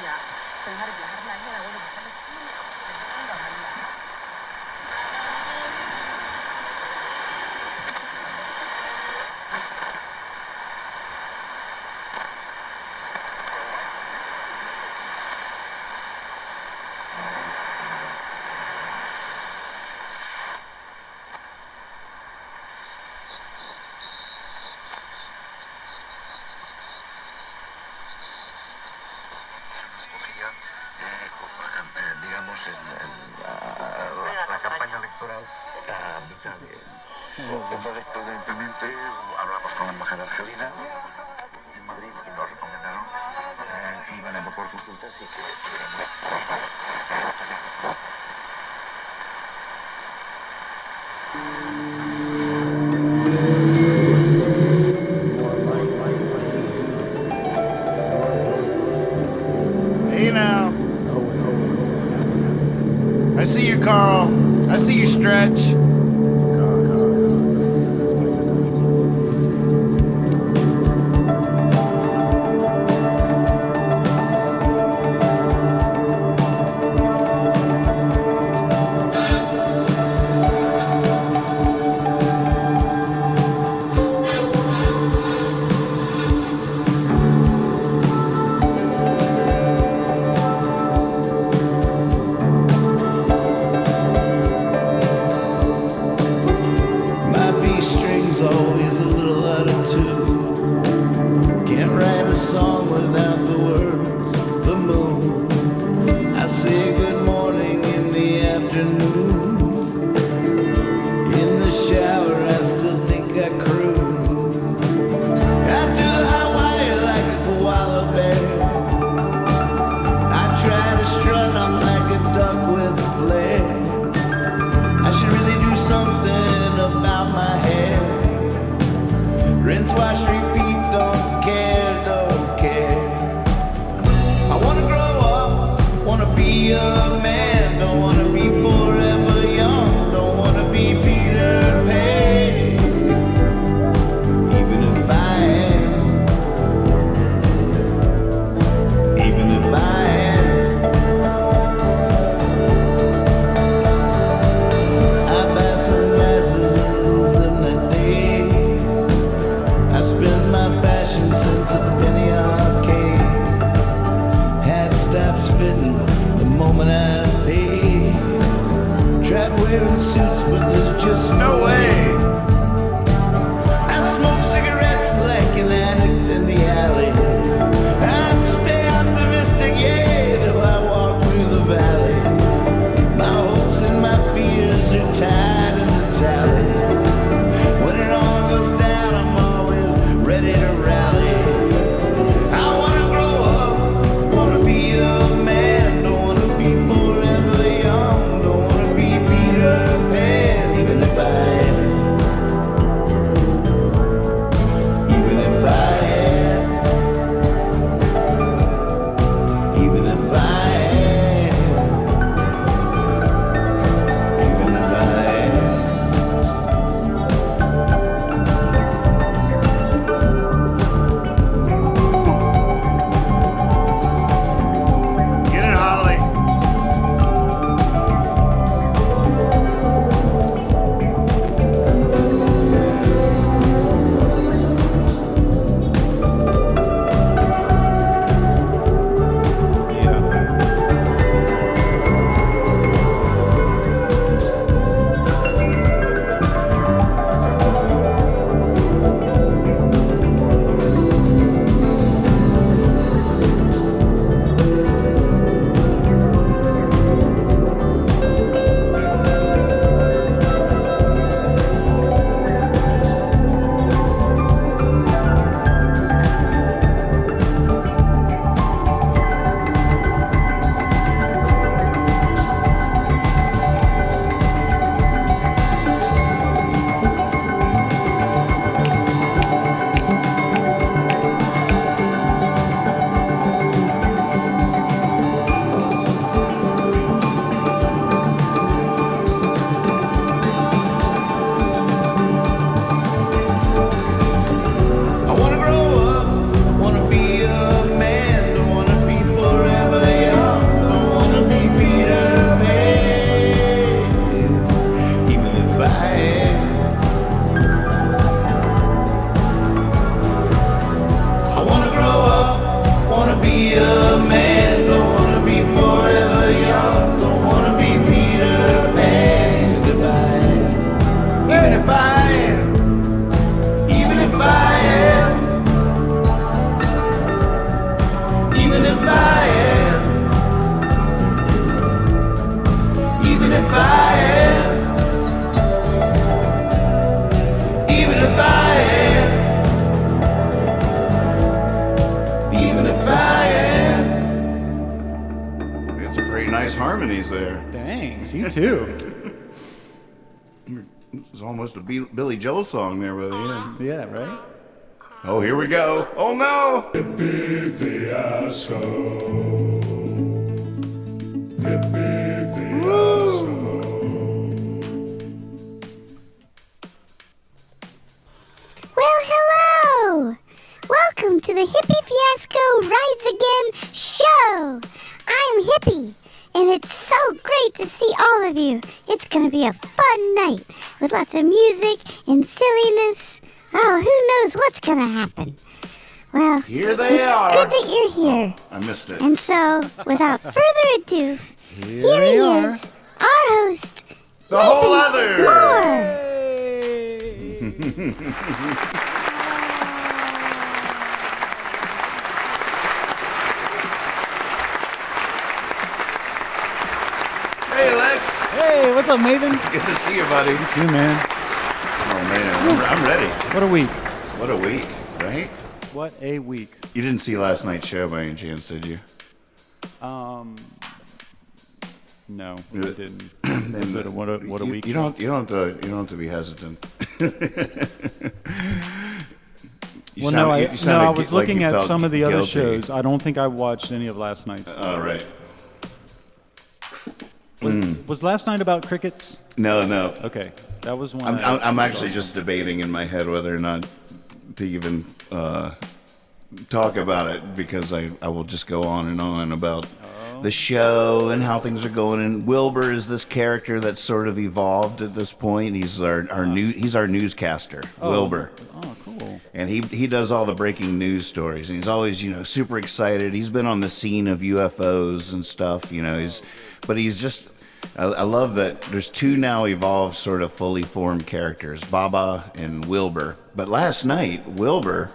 dejar viajar la vida, bueno, pasarle una. Digamos, la campaña electoral a mitad de... Entonces, prudentemente, hablamos con la embajada argelina en Madrid y nos recomendaron que iban a evacuar consultas y que pudiéramos... Hey now. I see you, Carl. I see you, Stretch. Always a little out of tune. Can't write a song without the words. The moon, I say good morning in the afternoon. In the shower, I still think I croon. I do the high wire like a koala bear. I try to strut, I'm like a duck with a flare. I should really do something about my hair. Rinse, wash, repeat, don't care, don't care. I wanna grow up, wanna be a man. Don't wanna be forever young, don't wanna be Peter Pan. Even if I am, even if I am. I buy some glasses and then I day. I spend my fashion since a penny arcade. Hat stops fitting the moment I pay. Tried wearing suits, but there's just no way. I smoke cigarettes like an addict in the alley. I stay optimistic, yeah, till I walk through the valley. My hopes and my fears are tied in the tally. When it all goes down, I'm always ready to rally. I wanna grow up, wanna be a man. Don't wanna be forever young, don't wanna be Peter Pan. nice harmonies there. Thanks. You too. It's almost a Billy Joel song there, buddy. Yeah, right? Oh, here we go. Oh, no. Hippie fiasco. Hippie fiasco. Well, hello! Welcome to the Hippie Fiasco Rides Again show! I'm Hippie, and it's so great to see all of you. It's gonna be a fun night with lots of music and silliness. Oh, who knows what's gonna happen? Well, Here they it's are. good that you're here. I missed it. And so, without further ado, here we he are. is, our host, The whole other. Moore. Hey, Lex. Hey, what's up, Maven? Good to see you, buddy. You, man. Oh, man. I'm ready. What a week. What a week, right? What a week. You didn't see last night's show by any chance, did you? No, I Yeah. didn't. Is it what a week? You don't have to be hesitant. Well, no, I was looking at some of the other guilty. shows. I don't think I watched any of last night's. All right. Was last night about crickets? No. Okay, that was one. I'm actually just debating in my head whether or not to even talk about it, because I will just go on and on about the show and how things are going. And Wilbur is this character that's sort of evolved at this point. He's our newscaster, Wilbur. Oh, cool. And he does all the breaking news stories, and he's always, super excited. He's been on the scene of UFOs and stuff, he's just, I love that there's two now evolved sort of fully formed characters, Baba and Wilbur. But last night, Wilbur,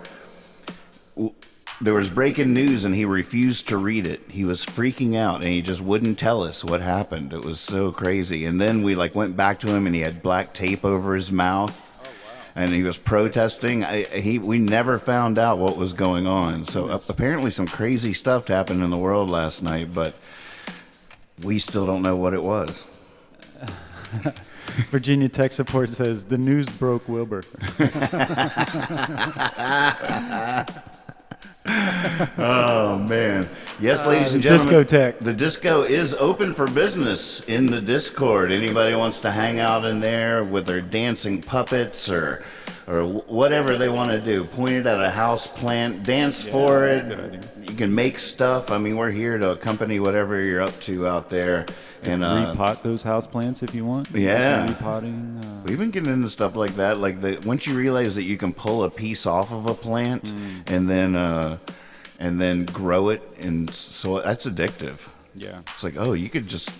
there was breaking news and he refused to read it. He was freaking out and he just wouldn't tell us what happened. It was so crazy. And then we went back to him and he had black tape over his mouth. And he was protesting. We never found out what was going on. So apparently some crazy stuff happened in the world last night, but we still don't know what it was. Virginia Tech Support says the news broke Wilbur. Oh, man. Yes, ladies and gentlemen. Discotheque. The disco is open for business in the Discord. Anybody wants to hang out in there with their dancing puppets or whatever they want to do. Point it at a house plant. Dance for it. that's a good idea. You can make stuff. I mean, we're here to accompany whatever you're up to out there. And Repot those houseplants if you want. Yeah. Repotting. we've been getting into stuff like that. Once you realize that you can pull a piece off of a plant and then grow it, and so that's addictive. Yeah. It's like, oh, you could just,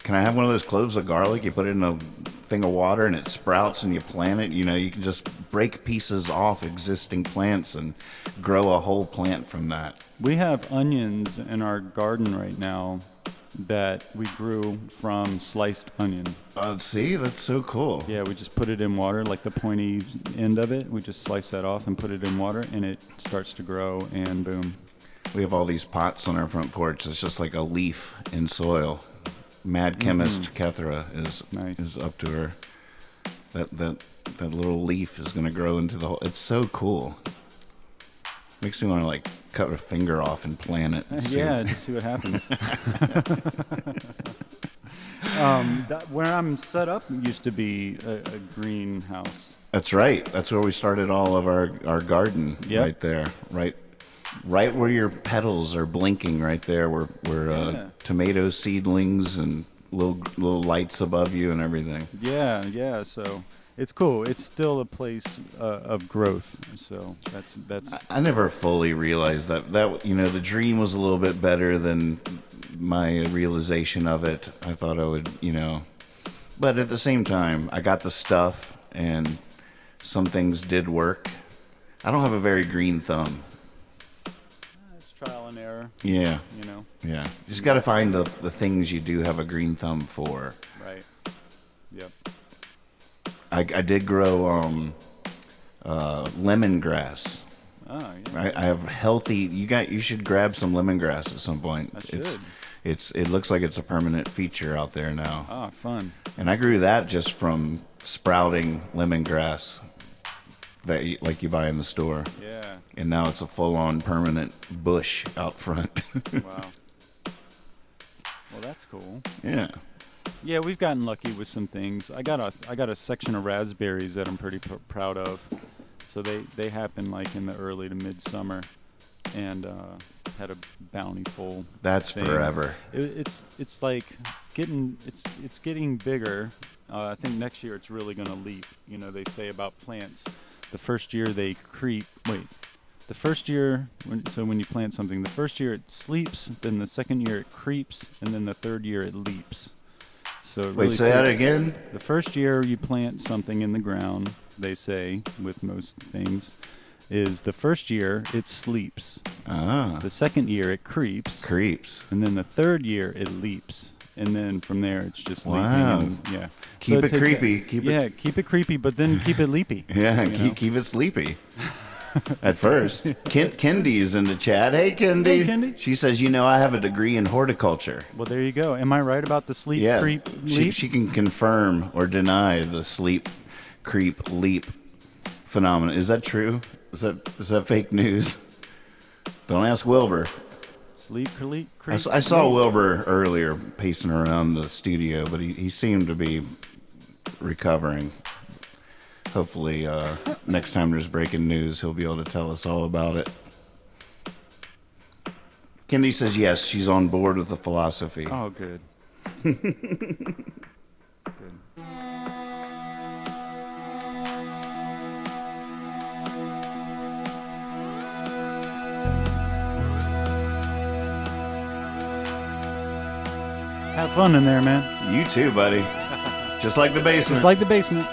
can I have one of those cloves of garlic? You put it in a thing of water and it sprouts and you plant it. You can just break pieces off existing plants and grow a whole plant from that. We have onions in our garden right now that we grew from sliced onion. See, that's so cool. Yeah, we just put it in water, like the pointy end of it. We just slice that off and put it in water, and it starts to grow, and boom. We have all these pots on our front porch. It's just like a leaf in soil. Mad chemist Kethra is up to her. That little leaf is going to grow into the whole. It's so cool. Makes me want to cut a finger off and plant it. Yeah, just see what happens. Where I'm set up used to be a greenhouse. That's right. That's where we started all of our garden. Yep. Right there. Right where your petals are blinking. Right there, where tomato seedlings and little lights above you and everything. Yeah. So it's cool. It's still a place of growth. So that's. I never fully realized that the dream was a little bit better than my realization of it. I thought I would, but at the same time, I got the stuff and some things did work. I don't have a very green thumb. It's trial and error. Yeah. Yeah. You just got to find the things you do have a green thumb for. Right. Yep. I did grow lemongrass. Oh, yeah. I have healthy. You should grab some lemongrass at some point. I should. It looks like it's a permanent feature out there now. Ah, fun. And I grew that just from sprouting lemongrass that like you buy in the store. Yeah. And now it's a full-on permanent bush out front. Wow. Well, that's cool. Yeah. Yeah, we've gotten lucky with some things. I got a section of raspberries that I'm pretty proud of. So they happen like in the early to midsummer, and had a bountiful. That's thing. forever. It's like it's getting bigger. I think next year it's really going to leap. You know, they say about plants, the first year they creep. Wait, the first year when you plant something, the first year it sleeps, then the second year it creeps, and then the third year it leaps. So it really Wait, say that again? The first year you plant something in the ground, they say, with most things, is the first year it sleeps. Ah. The second year it creeps. And then the third year it leaps. And then from there it's just Wow. leaping. And, yeah. Keep So it takes creepy. keep it creepy, but then keep it leapy. Yeah, you know? keep it sleepy. At first. Kendi is in the chat. Hey, Kendi. Hey, Kendi. She says, I have a degree in horticulture. Well, there you go. Am I right about the sleep, Yeah. creep, She, leap? she can confirm or deny the sleep, creep, leap phenomenon. Is that true? Is that fake news? Don't ask Wilbur. Sleep, creep, I saw Wilbur earlier pacing around the studio, but he seemed to be recovering. Hopefully, next time there's breaking news, he'll be able to tell us all about it. Kendi says yes, she's on board with the philosophy. Oh, good. Good. Have fun in there, man. You too, buddy. Just like the basement. Just like the basement.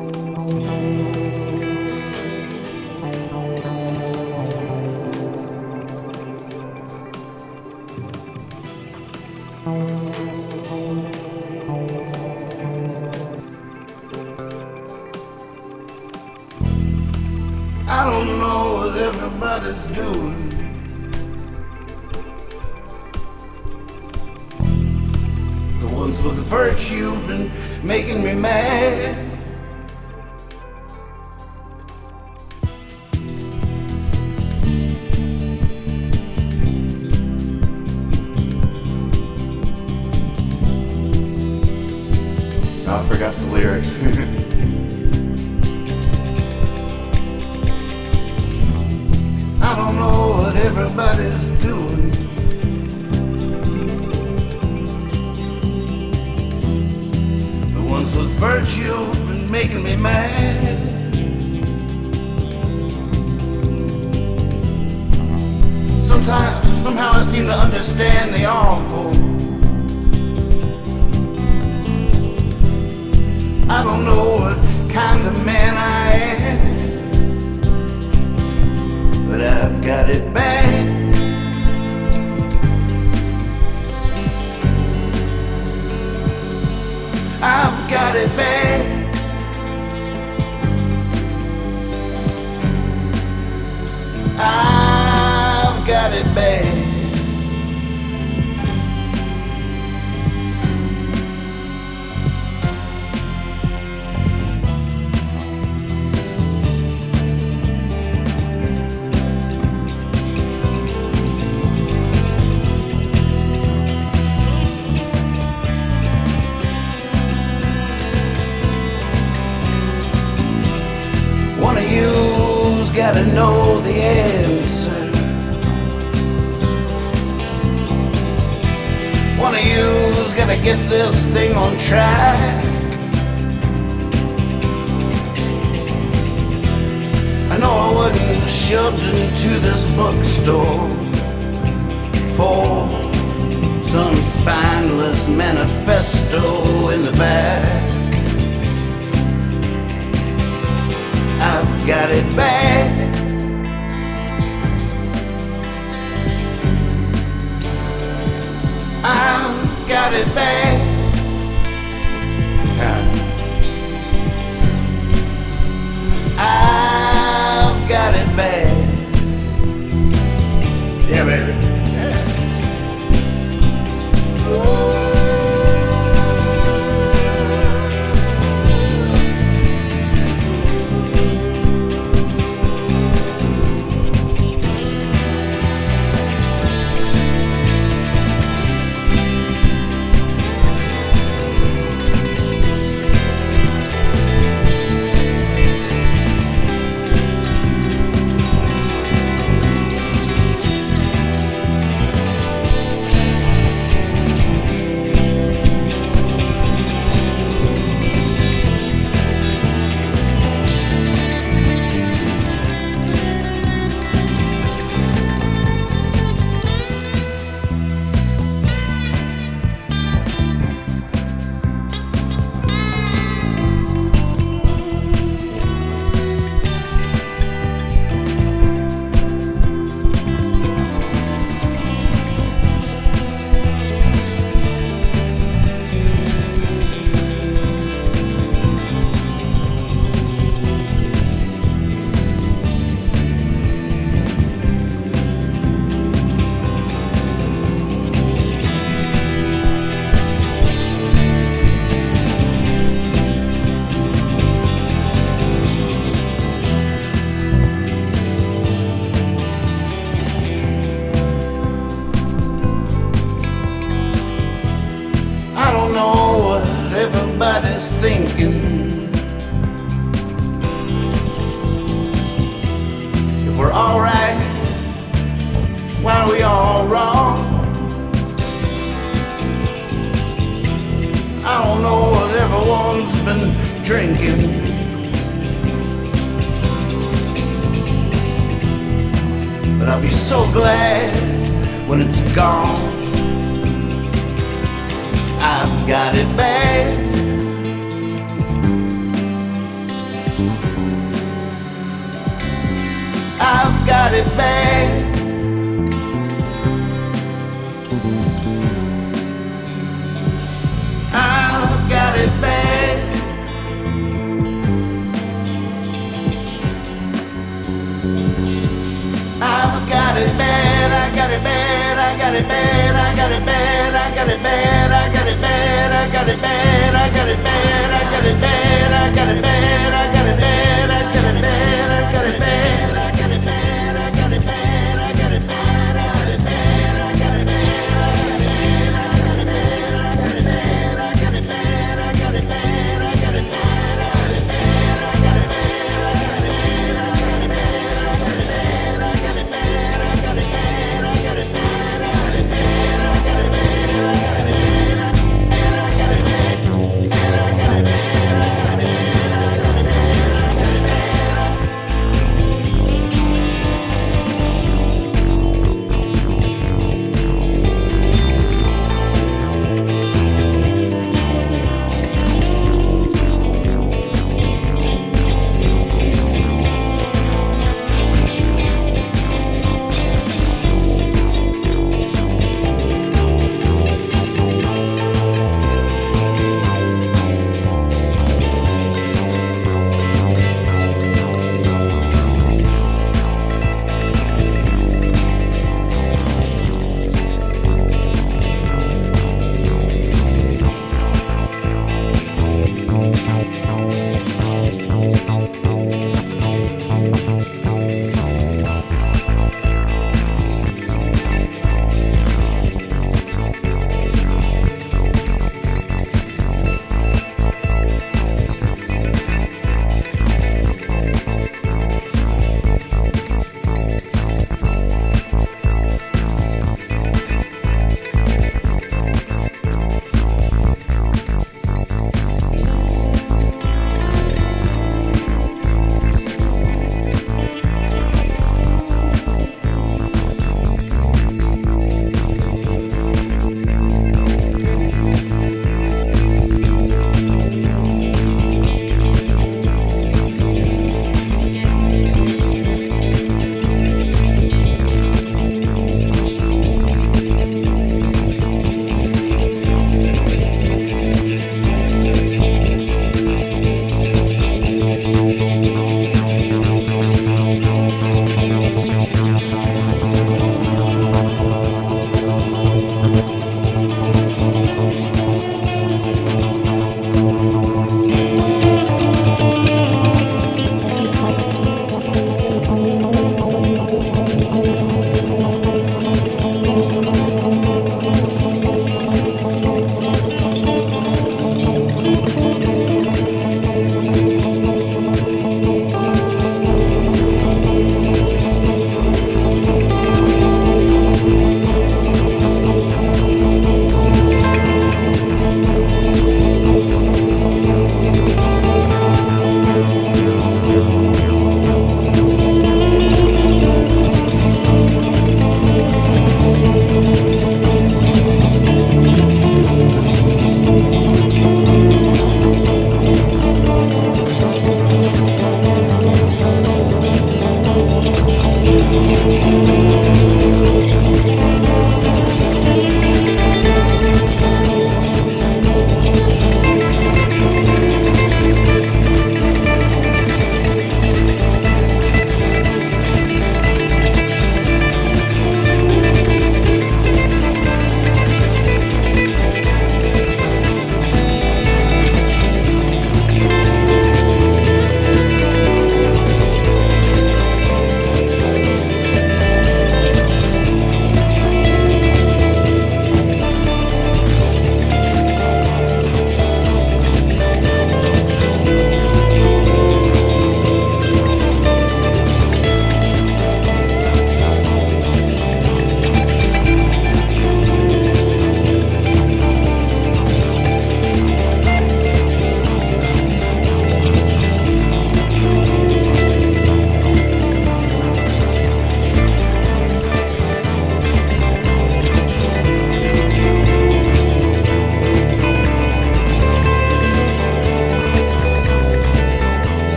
I don't know what everybody's doing. The ones with virtue been making me mad. I forgot the lyrics. I don't know what everybody's doing. The ones with virtue and making me mad. Somehow I seem to understand the awful. I don't know what kind of man I am, but I've got it bad. I've got it bad. I've got it bad. One of you's gotta know the answer. One of you's gotta get this thing on track. I know I wasn't shoved into this bookstore for some spineless manifesto in the back. I've got it bad. I've got it bad. I've got it bad. Yeah, baby. Ooh. Everybody's thinking if we're all right, why are we all wrong? I don't know what everyone's been drinking, but I'll be so glad when it's gone. I've got it bad. it bad. I've got it bad. I've got it bad. I got it bad. I got it bad. I got it bad. I got it bad. I got it bad. I got it bad. I got it bad. I got it bad. I got it bad. I got it bad. I got it bad. I got it bad. I got it bad. I got it bad. I got it bad. I got it bad. I got it bad.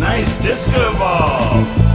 Nice disco ball.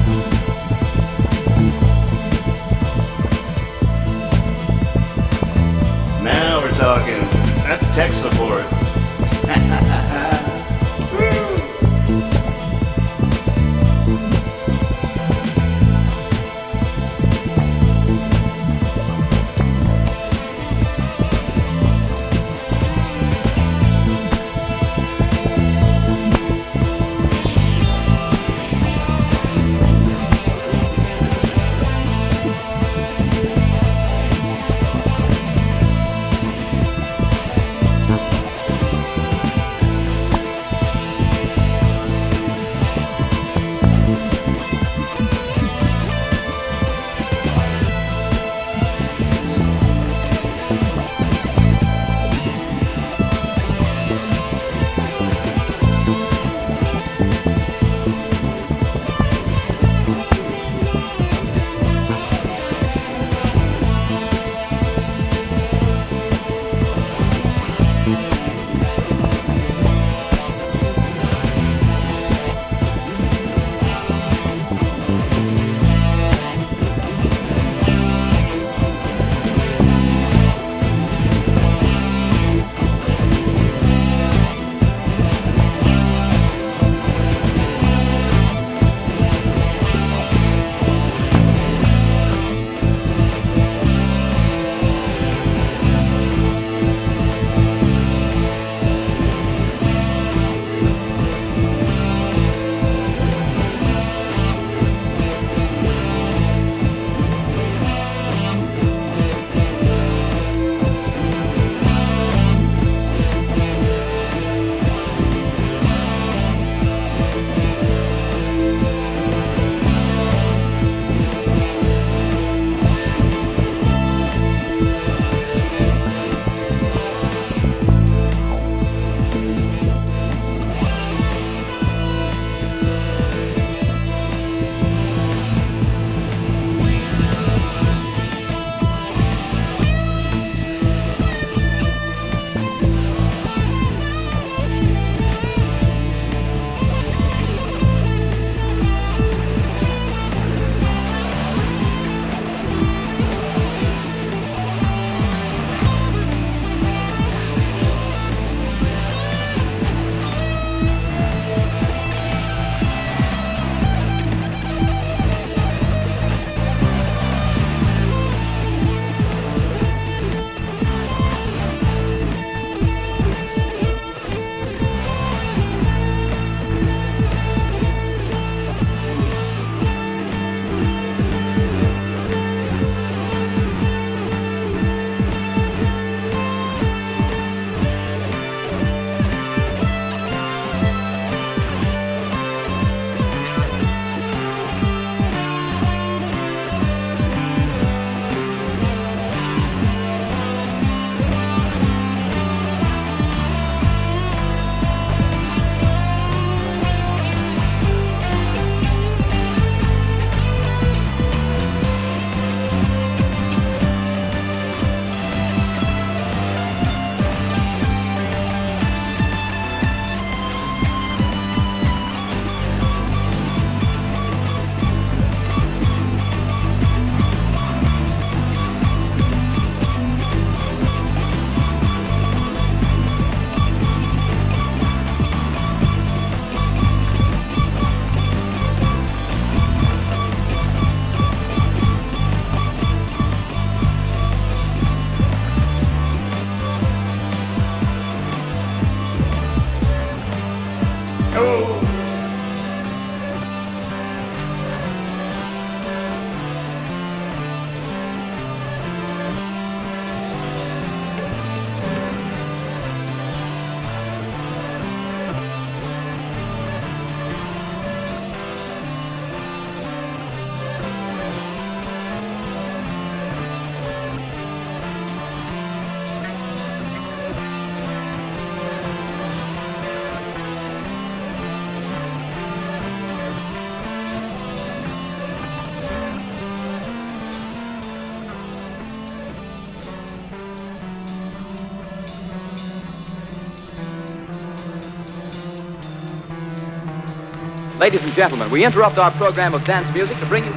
Ladies and gentlemen, we interrupt our program of dance music to bring you...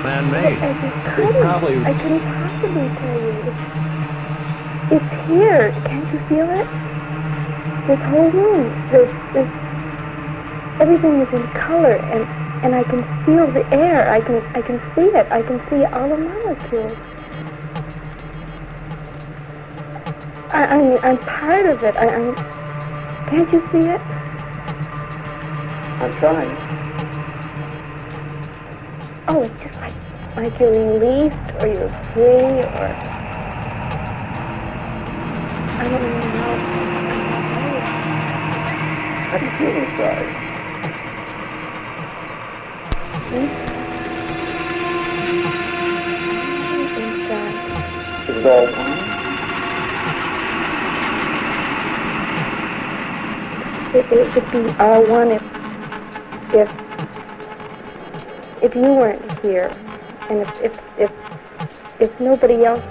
Man-made. I couldn't possibly tell you. It's here. Can't you feel it? This whole room. Everything is in color, and I can feel the air. I can see it. I can see all the molecules. I'm part of it. Can't you see it? I'm trying. Oh, it's just like you're released, or you're free, or I don't even know. How do you feel inside? Inside. Is it all one? It would be all one if you weren't here, and if nobody else.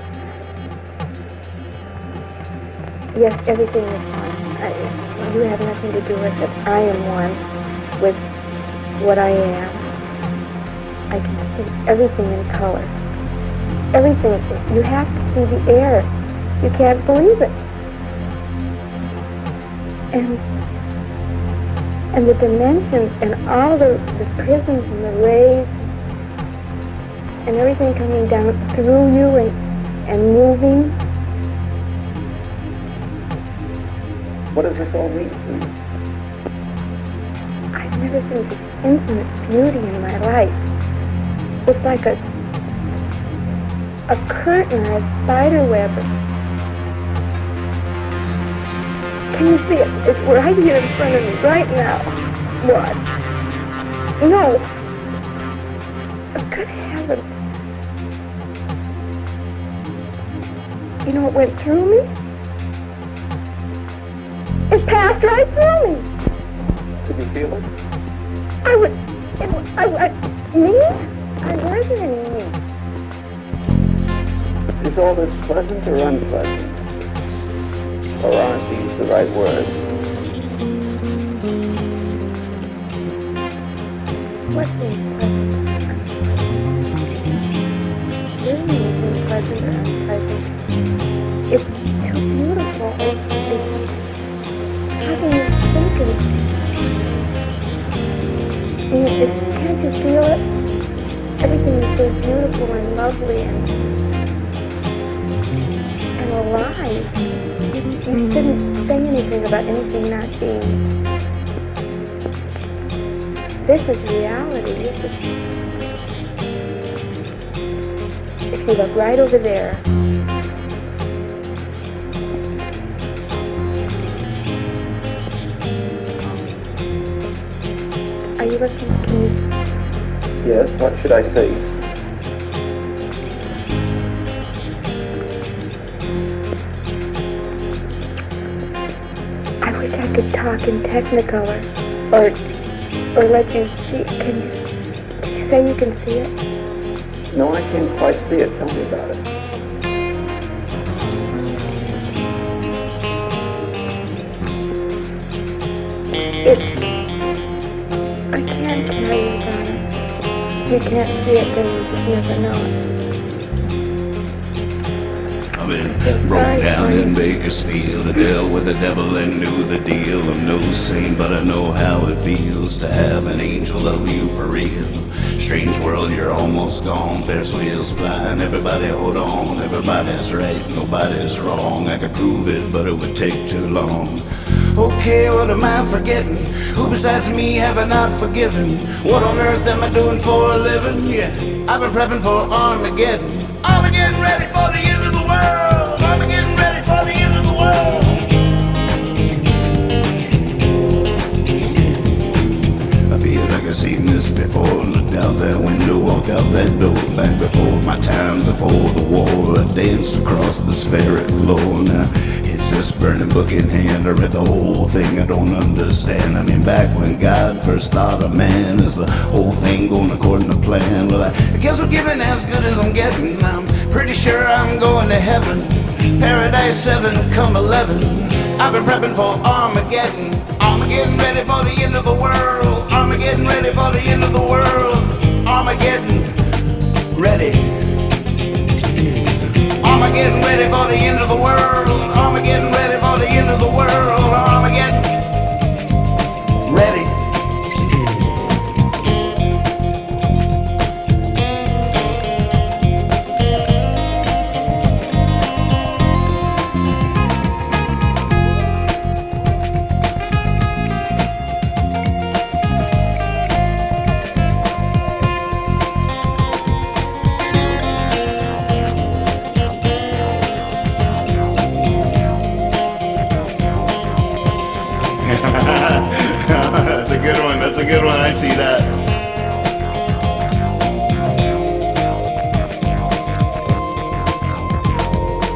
Yes, everything is one. You have nothing to do with it. I am one with what I am. I can see everything in color. Everything. You have to see the air. You can't believe it. And the dimensions and all the prisms and the rays and everything coming down through you and moving. What does this all mean to you? I've never seen this infinite beauty in my life. It's like a curtain or a spider web. Can you see it? It's right here in front of me, right now. What? No. Good heavens. You know what went through me? It passed right through me. Did you feel it? Me? I wasn't any me. Is all this pleasant or unpleasant? Or aren't these the right words? What is pleasant or unpleasant? Living isn't pleasant or unpleasant. It's too beautiful. How can you think of it? Can't you feel it? Everything is so beautiful and lovely and alive. You didn't say anything about anything not being. This is reality. If you look right over there, are you looking? Can you? Yes, what should I say? I wish I could talk in Technicolor, or let you see. Can you? Did you say you can see it? No, I can't quite see it. Tell me about it. I can't tell you about it. If you can't see it, then you just never know it. I've been broke down in Bakersfield. I dealt with the devil and knew the deal. I'm no saint, but I know how it feels to have an angel love you for real. Strange world, you're almost gone. Ferris wheels flying, everybody hold on. Everybody's right, nobody's wrong. I could prove it, but it would take too long. Okay, what am I forgetting? Who besides me have I not forgiven? What on earth am I doing for a living? Yeah, I've been prepping for Armageddon. I'm getting ready for the end of the world. I'm getting ready for the end of the world. I feel like I've seen this before. Looked out that window, walked out that door. Back before my time, before the war, I danced across the spirit floor. Now it's this burning book in hand. I read the whole thing, I don't understand. I mean, back when God first thought of man, is the whole thing going according to plan? Well, I guess I'm giving as good as I'm getting. I'm pretty sure I'm going to heaven. Paradise 7, come 11. I've been prepping for Armageddon. Armageddon ready for the end of the world. Armageddon ready for the end of the world. Armageddon ready. Armageddon ready for the end of the world. Armageddon ready for the end of the world. Armageddon ready. That's a good one. That's a good one. I see that.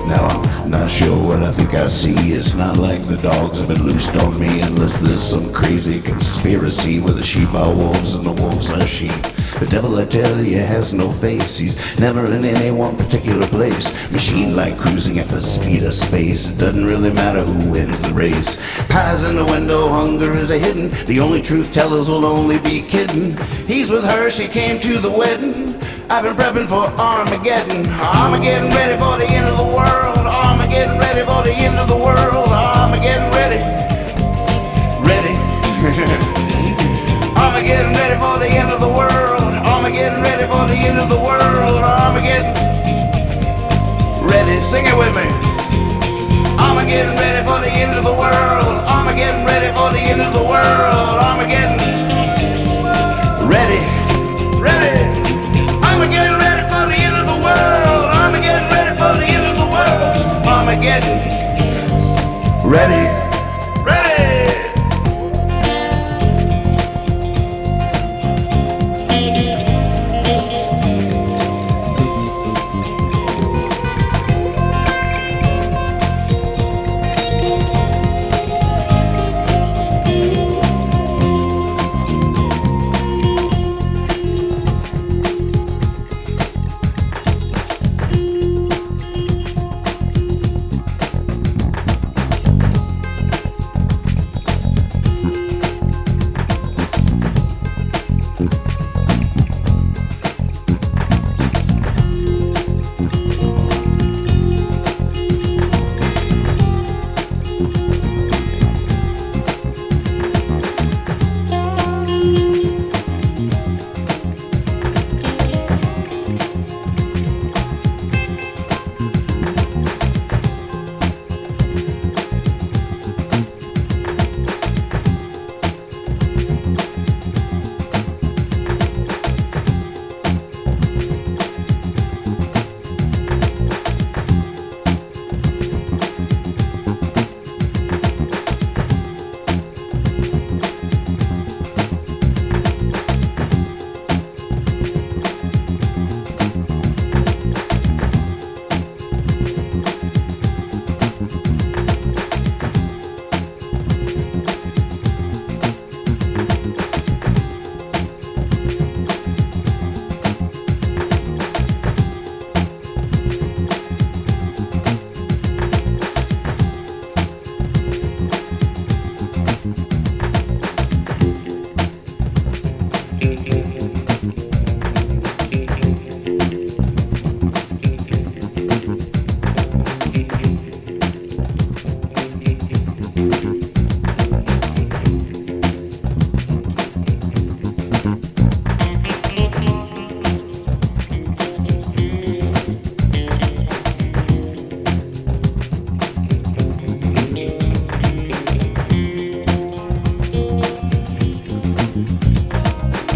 Now I'm not sure what I think I see. It's not like the dogs have been loosed on me, unless there's some crazy conspiracy where the sheep are wolves and the wolves are sheep. The devil, I tell you, has no face. He's never in any one particular place. Machine-like cruising at the speed of space. It doesn't really matter who wins the race. Pies in the window, hunger is a hidden. The only truth tellers will only be kidding. He's with her, she came to the wedding. I've been prepping for Armageddon. Armageddon ready for the end of the world. Armageddon ready for the end of the world. Armageddon ready. Ready. Armageddon ready for the end of the world. Armageddon ready for the end of the world. Armageddon ready. Sing it with me. Armageddon ready for the end of the world. Armageddon ready for the end of the world. Armageddon ready. Ready. Armageddon ready for the end of the world. Armageddon ready for the end of the world. Armageddon ready. Ready.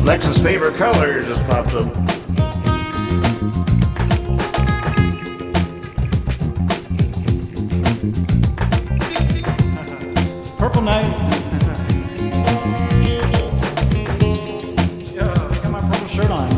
Lex's favorite color just popped up. Purple Night. Yeah, I got my purple shirt on.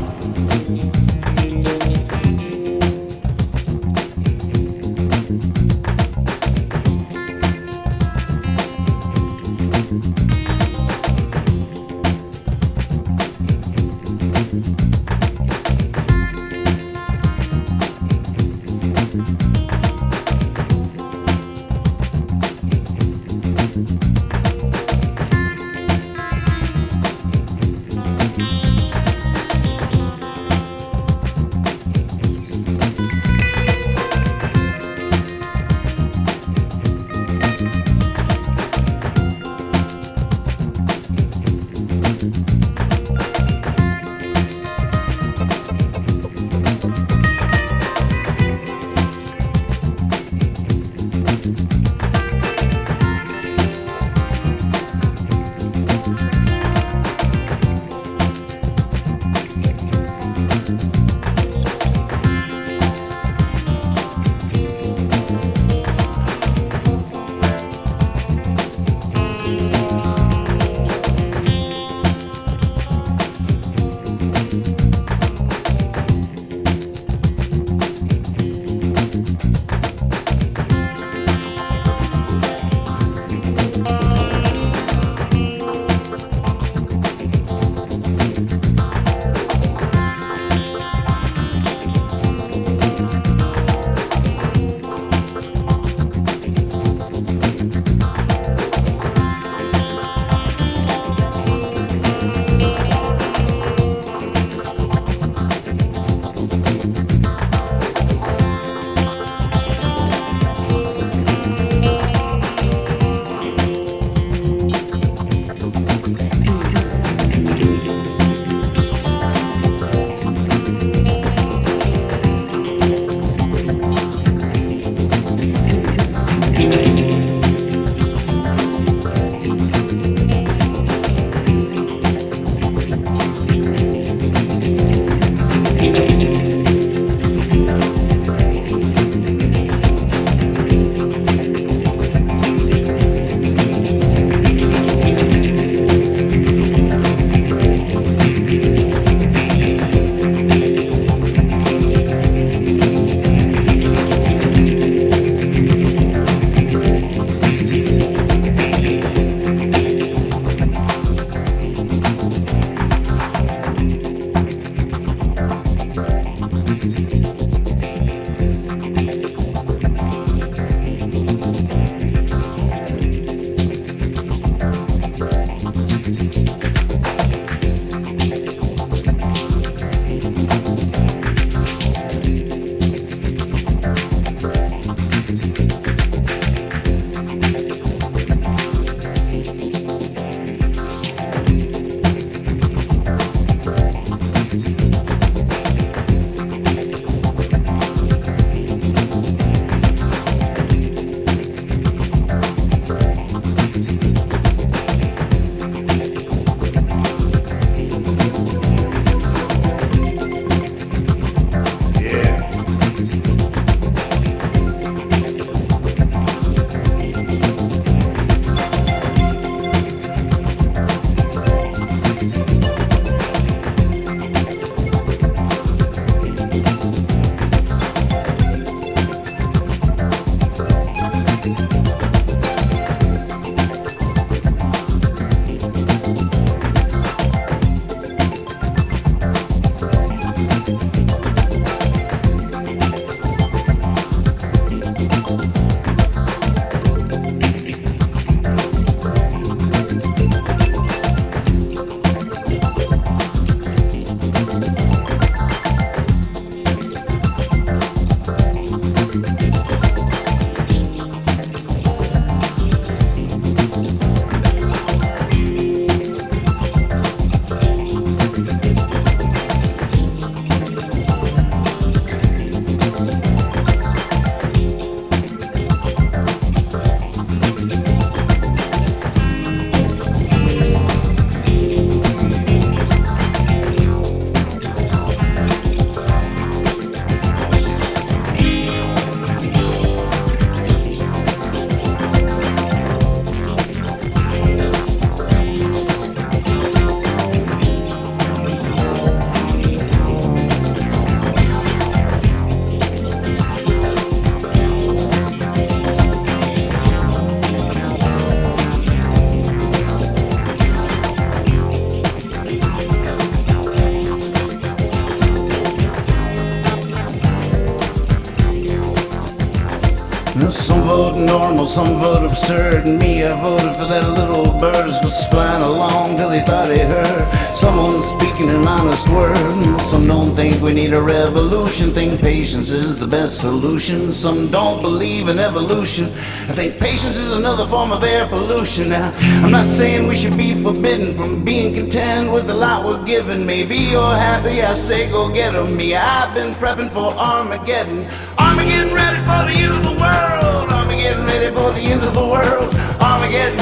normal, some vote absurd. And me, I voted for that little bird who was flying along till he thought he heard someone speaking an honest word. Some don't think we need a revolution, think patience is the best solution. Some don't believe in evolution, I think patience is another form of air pollution. Now, I'm not saying we should be forbidden from being content with the lot we're given. Maybe you're happy, I say go get 'em. Me, I've been prepping for Armageddon. Armageddon ready for the end of the world. Armageddon ready for the end of the world. Armageddon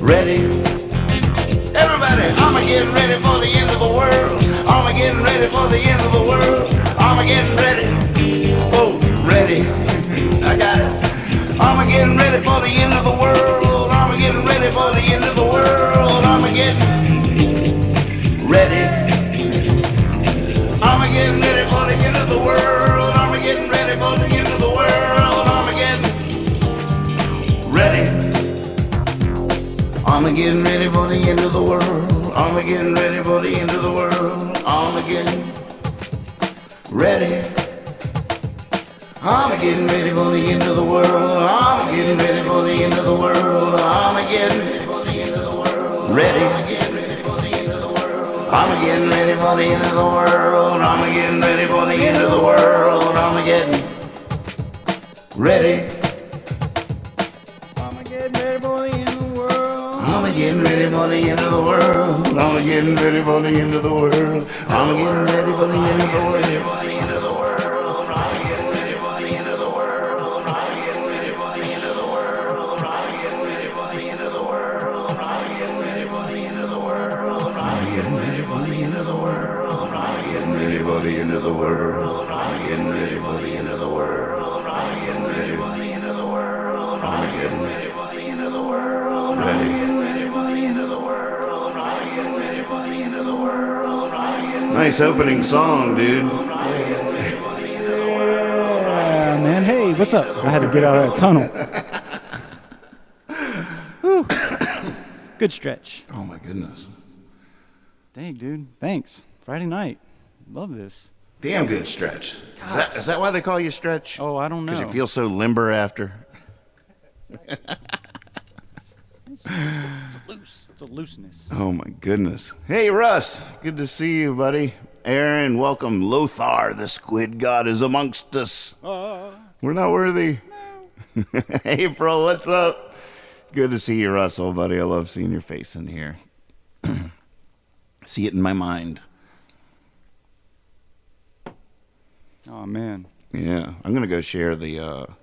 ready. Everybody, Armageddon ready for the end of the world. Armageddon ready for the end of the world. Armageddon ready. Oh, ready. I got it. Armageddon ready for the end of the world. Armageddon ready for the end of the world. Armageddon ready. Armageddon ready for the end of the world. Armageddon ready for the end of the world. Armageddon ready. Armageddon ready for the end of the world. Armageddon ready for the end of the world. Armageddon ready. Armageddon ready for the end of the world. Armageddon ready for the end of the world. Armageddon ready for the end of the world. Ready. Armageddon ready for the end of the world. Armageddon ready for the end of the world. Armageddon ready for the end of the world. Armageddon ready. Armageddon ready for the end of the world. Armageddon ready for the end of the world. Armageddon ready for the end of the world. Armageddon ready for the end of the world. The end of the world. I'm getting ready for the end of the world. I'm getting ready for the end of the world. I'm getting ready for the end of the world. I'm getting ready for the end of the world. I'm getting ready for the end of the world. Nice opening song, dude. Yeah, man. Hey, what's up? I had to get out of that tunnel. Whew. Good stretch. Oh my goodness. Dang, dude. Thanks. Friday night. Love this. Damn good stretch. Is that why they call you Stretch? Oh, I don't know. Because you feel so limber after? It's loose. It's a looseness. Oh my goodness. Hey Russ, good to see you, buddy. Aaron, welcome. Lothar, the squid god, is amongst us. We're not worthy. No. April, what's up? Good to see you, Russell, buddy. I love seeing your face in here. See it in my mind. Oh, man. Yeah, I'm going to go share the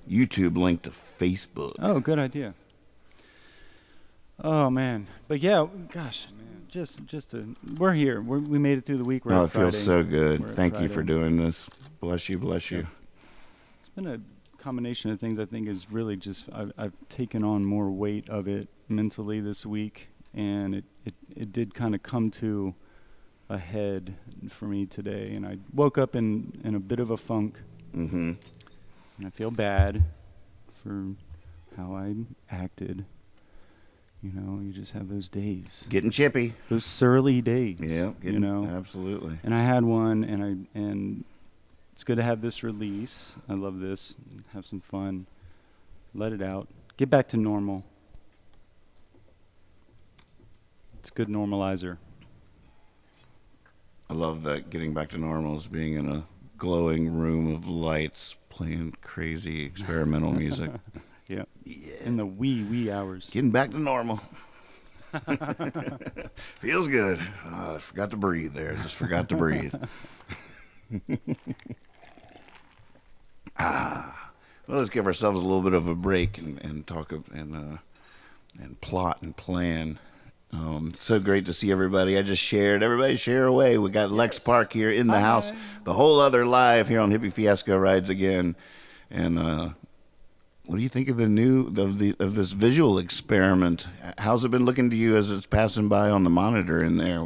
YouTube link to Facebook. Oh, good idea. Oh, man. But yeah, gosh, man, we're here. We made it through the week. Oh, it feels so good. Thank you for doing this. Bless you, bless you. It's been a combination of things I think is really just, I've taken on more weight of it mentally this week, and it did kind of come to a head for me today, and I woke up in a bit of a funk. Mm-hmm. And I feel bad for how I acted. You know, you just have those days. Getting chippy. Those surly days. Yeah, you know. Absolutely. And I had one, and it's good to have this release. I love this. Have some fun. Let it out. Get back to normal. It's a good normalizer. I love that getting back to normal is being in a glowing room of lights, playing crazy experimental music. Yeah. In the wee hours. Getting back to normal. Feels good. I forgot to breathe there. Just forgot to breathe. Well, let's give ourselves a little bit of a break and talk and plot and plan. So great to see everybody. I just shared. Everybody share away. We got Lex Park here in the house. The whole other live here on Hippie Fiasco Rides Again. And what do you think of of this visual experiment? How's it been looking to you as it's passing by on the monitor in there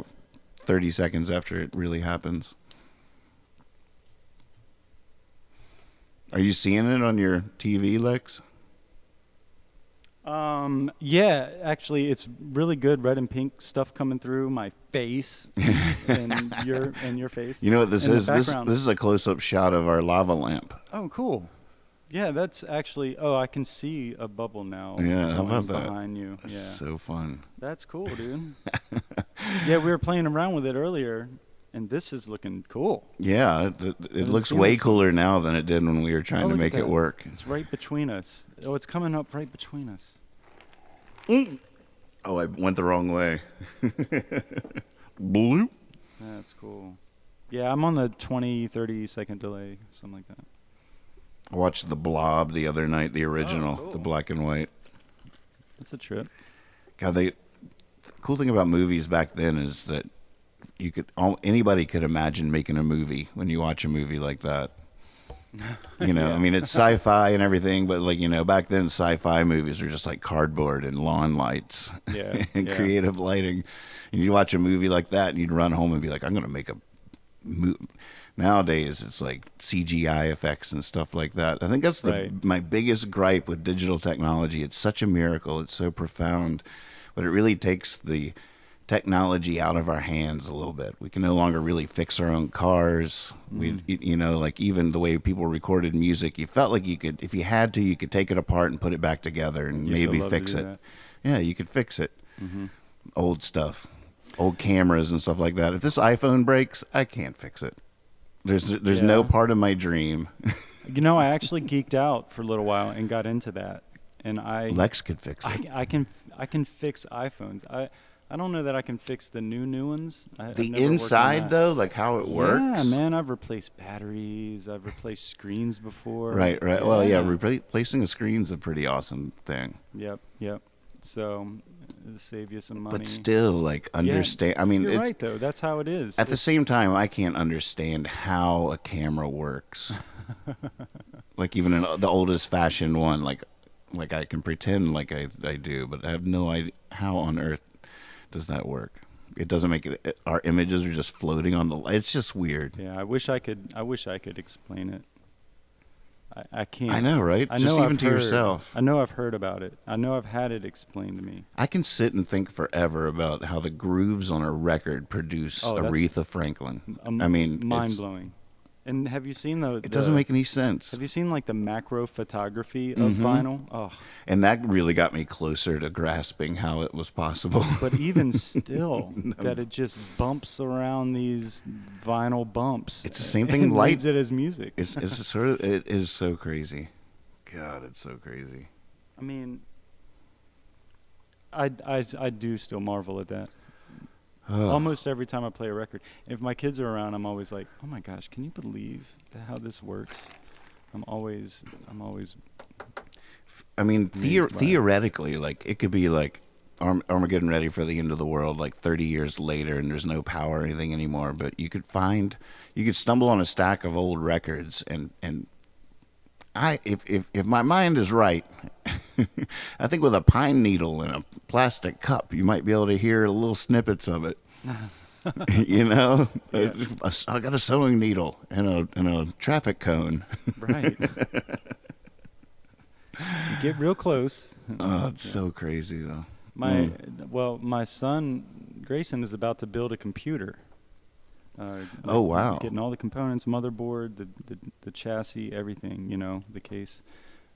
30 seconds after it really happens? Are you seeing it on your TV, Lex? Yeah, actually, it's really good red and pink stuff coming through my face and your face. You know what this is? This is a close-up shot of our lava lamp. Oh, cool. Yeah, that's actually. Oh, I can see a bubble now. Yeah, how going about that? behind you? That's Yeah, so fun. that's cool, dude. Yeah, we were playing around with it earlier, and this is looking cool. Yeah, it Haven't looks seen way this one. cooler now than it did when we were trying to Look at make it that. work. It's right between us. Oh, it's coming up right between us. Oh, I went the wrong way. Bloop. That's cool. Yeah, I'm on the 20, 30 second delay, something like that. I watched The Blob the other night, the original, cool. the black and white. That's a trip. God, the cool thing about movies back then is that anybody could imagine making a movie when you watch a movie like that. You know, I mean, it's sci-fi and everything, but like, you know, back then sci-fi movies were just like cardboard and lawn lights Yeah, and yeah. creative lighting. And you watch a movie like that and you'd run home and be like, I'm going to make a movie. Nowadays, it's like CGI effects and stuff like that. I think that's Right. my biggest gripe with digital technology. It's such a miracle. It's so profound, but it really takes the technology out of our hands a little bit. We can no longer really fix our own cars. You know, like even the way people recorded music, you felt like you could, if you had to, you could take it apart and put it back together and Used to maybe love to fix do it. that. Yeah, you could fix it. Old stuff, old cameras and stuff like that. If this iPhone breaks, I can't fix it. There's no Yeah. part of my dream. You know, I actually geeked out for a little while and got into that, and Lex could fix it. I can fix iPhones. I don't know that I can fix the new ones. I've The never worked on inside that. though, like how it works. Yeah, man, I've replaced batteries. I've replaced screens before. Right. Well, yeah, replacing a screen's a pretty awesome thing. Yep. So it'll save you some money. But still, like, understand. I mean, You're right though. That's how it is. At the same time, I can't understand how a camera works. Like even in the oldest fashioned one, like I can pretend like I do, but I have no idea how on earth does that work. It doesn't make it. Our images are just floating on the. It's just weird. Yeah, I wish I could explain it. I can't. I know, right? I Just know even I've to heard- yourself. I know I've heard about it. I know I've had it explained to me. I can sit and think forever about how the grooves on a record produce Oh, that's Aretha Franklin. I mean, mind it's- blowing. And have you seen the? It doesn't make any sense. Have you seen like the macro photography of vinyl? Oh, And that really got me closer to grasping how it was possible. but even still, that it just bumps around these vinyl bumps. It's the same thing and light- reads it as music. It's sort of, it is so crazy. God, it's so crazy. I mean, I do still marvel at that. Almost every time I play a record. If my kids are around, I'm always like, "Oh my gosh, can you believe how this works?" I'm always. I mean, Amazed by it. theoretically, like, it could be like Armageddon ready for the end of the world, like 30 years later, and there's no power or anything anymore. But you could stumble on a stack of old records, and if my mind is right, I think with a pine needle and a plastic cup, you might be able to hear little snippets of it. You know, I got a sewing needle and a traffic cone. Right. You get real close. Oh, it's so crazy though. My son Grayson is about to build a computer. Oh, wow. Getting all the components, motherboard, the chassis, everything. You know, the case.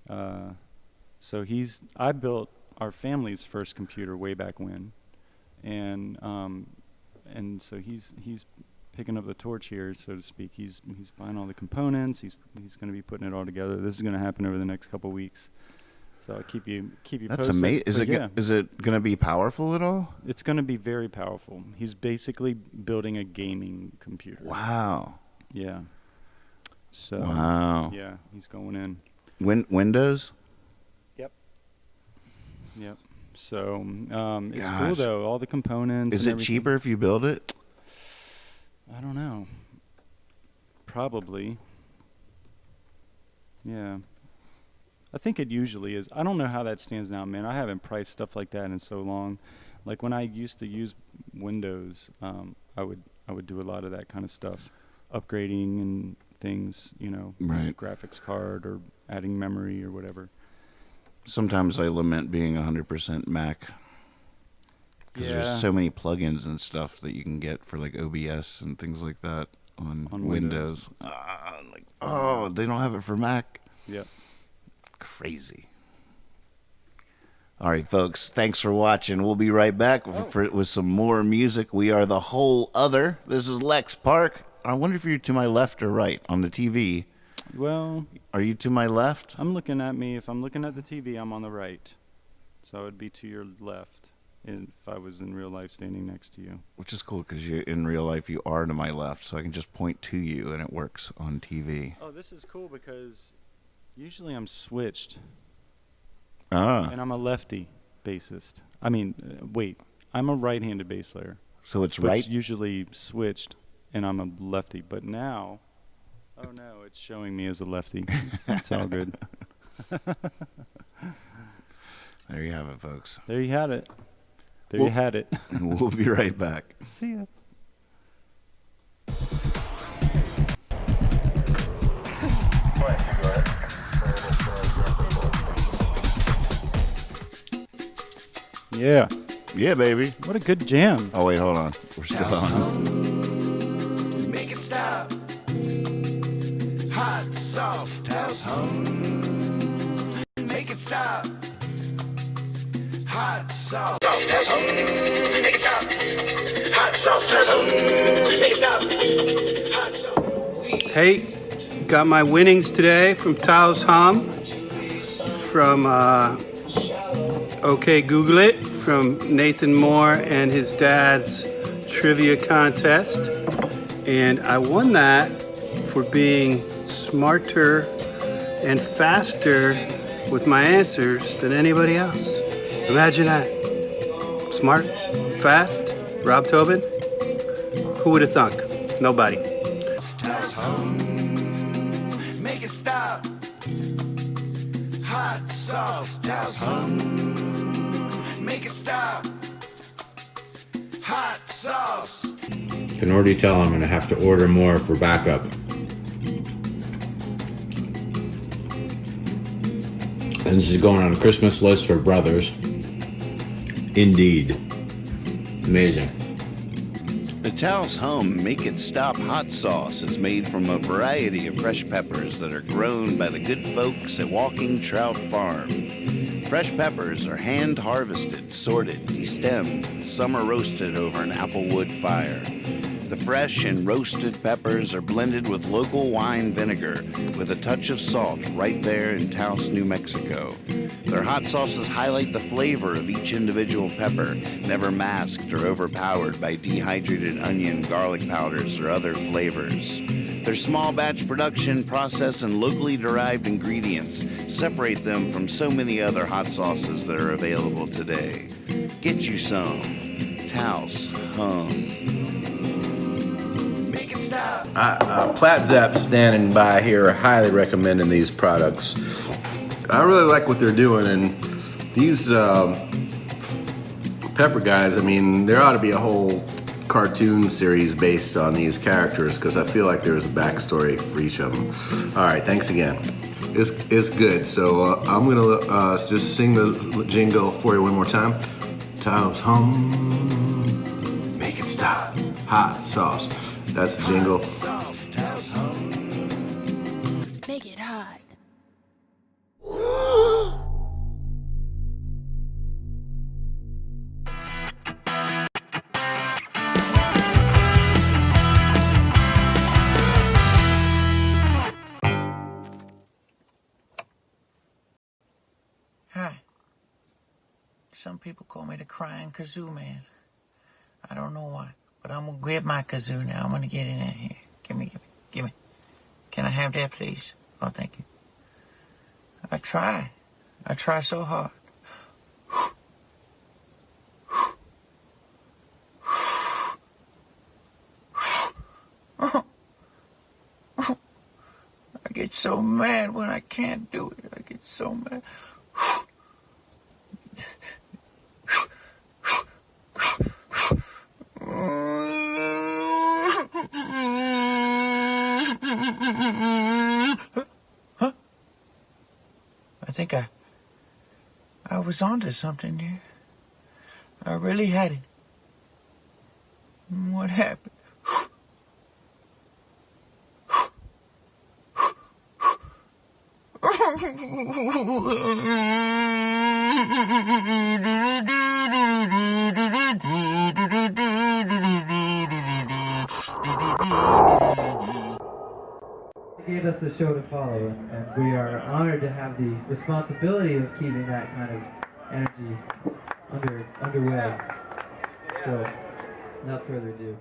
So I built our family's first computer way back when, and so he's picking up the torch here, so to speak. He's buying all the components. He's going to be putting it all together. This is going to happen over the next couple weeks. So I'll keep you That's posted. amazing. But yeah, Is it going to be powerful at all? it's going to be very powerful. He's basically building a gaming computer. Wow. Yeah. So Wow. yeah, he's going in. Windows? Yep. So it's cool Gosh. though. All the components. Is and it everything. cheaper if you build it? I don't know. Probably. Yeah. I think it usually is. I don't know how that stands now, man. I haven't priced stuff like that in so long. Like when I used to use Windows, I would do a lot of that kind of stuff, upgrading and things, you know, Right. graphics card or adding memory or whatever. Sometimes I lament being 100% Mac. Because there's so many plugins and stuff that you can get for like OBS and things like that on On Windows. Like, oh, they don't have it for Mac. Yep. crazy. All right, folks, thanks for watching. We'll be right back with some more music. We are the Whole Other. This is Lex Park. I wonder if you're to my left or right on the TV. Well, are you to my left? I'm looking at me. If I'm looking at the TV, I'm on the right. So I would be to your left if I was in real life standing next to you. Which is cool because in real life you are to my left, so I can just point to you and it works on TV. Oh, this is cool because usually I'm switched. And I'm a lefty bassist. I mean, wait, I'm a right-handed bass player. So it's right? It's usually switched, and I'm a lefty. But now, oh no, it's showing me as a lefty. It's all good. There you have it, folks. There you had it. You had it. We'll be right back. See ya. Yeah. Yeah, baby. What a good jam. Oh, wait, hold on. We're still on. Make it stop. Hot sauce, Taos hum. Make it stop. Hot sauce, Taos hum. Make it stop. Hot sauce, Taos hum. Make it stop. Hot sauce. Hey, got my winnings today from Taos Hum, from OK Google It, from Nathan Moore and his dad's trivia contest. And I won that for being smarter and faster with my answers than anybody else. Imagine that. Smart, fast, Rob Tobin. Who would have thunk? Nobody. Make it stop. Hot sauce, Taos hum. Make it stop. Hot sauce. Can already tell I'm gonna have to order more for backup. And this is going on a Christmas list for brothers. Indeed. Amazing. The Taos Hum Make It Stop hot sauce is made from a variety of fresh peppers that are grown by the good folks at Walking Trout Farm. Fresh peppers are hand harvested, sorted, destemmed, and some are roasted over an apple wood fire. The fresh and roasted peppers are blended with local wine vinegar with a touch of salt right there in Taos, New Mexico. Their hot sauces highlight the flavor of each individual pepper, never masked or overpowered by dehydrated onion, garlic powders, or other flavors. Their small batch production process and locally derived ingredients separate them from so many other hot sauces that are available today. Get you some Taos Hum. Plat Zap's standing by here, highly recommending these products. I really like what they're doing, and these pepper guys, I mean, there ought to be a whole cartoon series based on these characters, because I feel like there's a backstory for each of them. All right, thanks again. It's good. So I'm gonna just sing the jingle for you one more time. Taos hum, make it stop. Hot sauce. That's the jingle. Make it hot. Hi. Some people call me the crying kazoo man. I don't know why, but I'm gonna grab my kazoo now. I'm gonna get in here. Give me. Can I have that, please? Oh, thank you. I try so hard. I get so mad when I can't do it. I get so mad. Huh? I think I was onto something here. I really had it. What happened? They gave us a show to follow, and we are honored to have the responsibility of keeping that kind of energy underway. So, without further ado.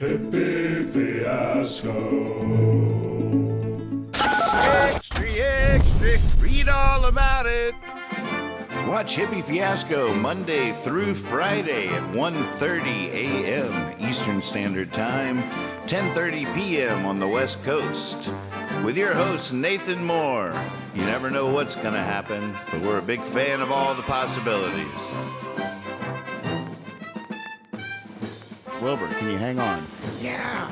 Hippie Fiasco. Extra, extra, read all about it. Watch Hippie Fiasco Monday through Friday at 1:30 a.m. Eastern Standard Time, 10:30 p.m. on the West Coast. With your host, Nathan Moore. You never know what's going to happen, but we're a big fan of all the possibilities. Wilbur, can you hang on? Yeah.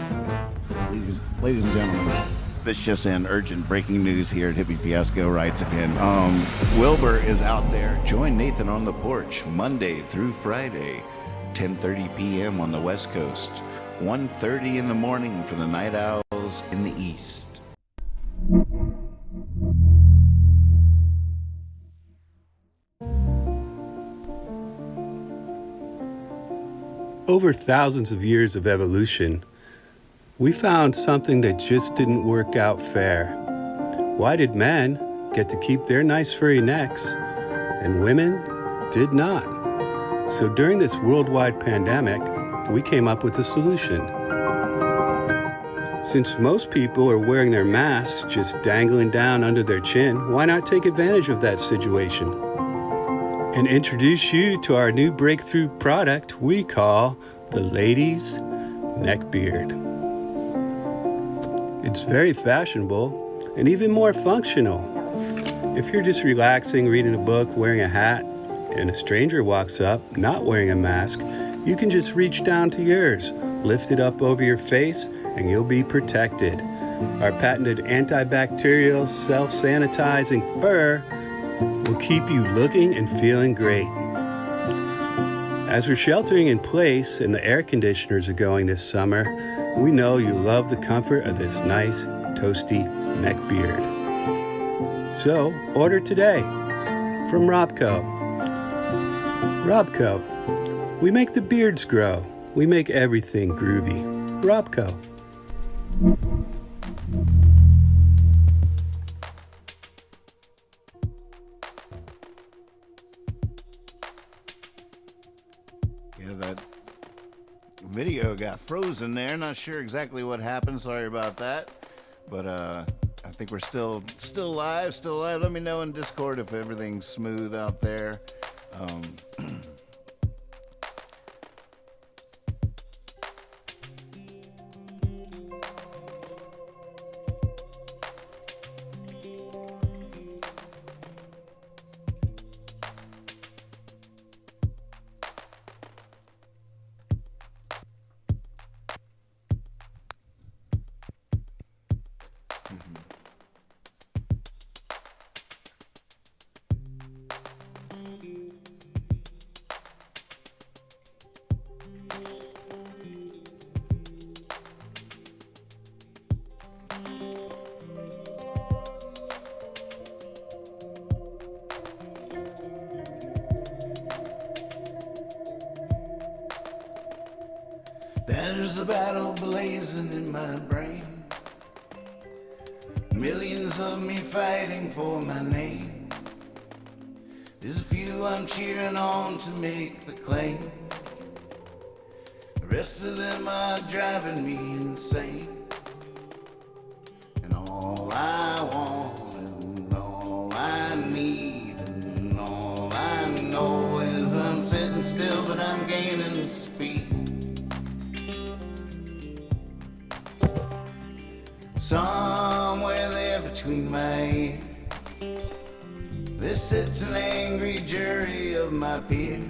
Ladies and gentlemen, this is just an urgent breaking news here at Hippie Fiasco Rides Again. Wilbur is out there. Join Nathan on the porch Monday through Friday, 10:30 p.m. on the West Coast, 1:30 in the morning for the Night Owls in the East. Over thousands of years of evolution, we found something that just didn't work out fair. Why did men get to keep their nice furry necks and women did not? So during this worldwide pandemic, we came up with a solution. Since most people are wearing their masks just dangling down under their chin, why not take advantage of that situation and introduce you to our new breakthrough product we call the Ladies Neckbeard. It's very fashionable and even more functional. If you're just relaxing, reading a book, wearing a hat, and a stranger walks up not wearing a mask, you can just reach down to yours, lift it up over your face, and you'll be protected. Our patented antibacterial, self-sanitizing fur will keep you looking and feeling great. As we're sheltering in place and the air conditioners are going this summer, we know you love the comfort of this nice, toasty neck beard. So, order today from Robco. Robco. We make the beards grow. We make everything groovy. Robco. Yeah, that video got frozen there. Not sure exactly what happened. Sorry about that. But I think we're still live. Let me know in Discord if everything's smooth out there. There's a battle blazing in my brain. Millions of me fighting for my name. There's a few I'm cheering on to make the claim. The rest of them are driving me insane. And all I want and all I need and all I know is I'm sitting still, but I'm gaining speed. Somewhere there between my ears, there sits an angry jury of my peers.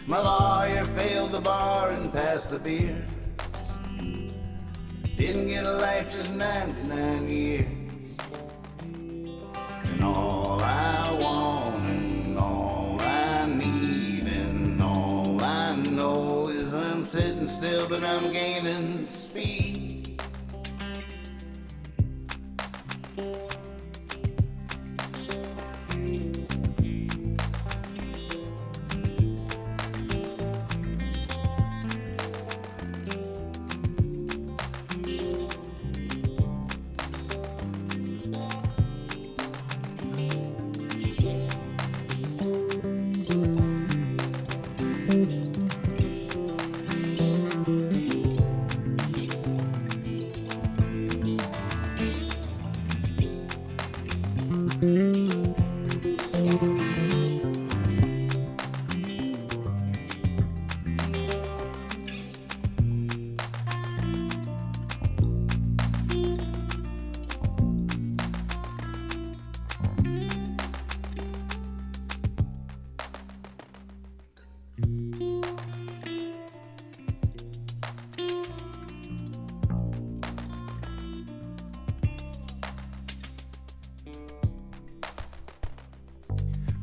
My lawyer failed the bar and passed the beer. Didn't get a life, just 99 years. And all I want and all I need and all I know is I'm sitting still, but I'm gaining speed.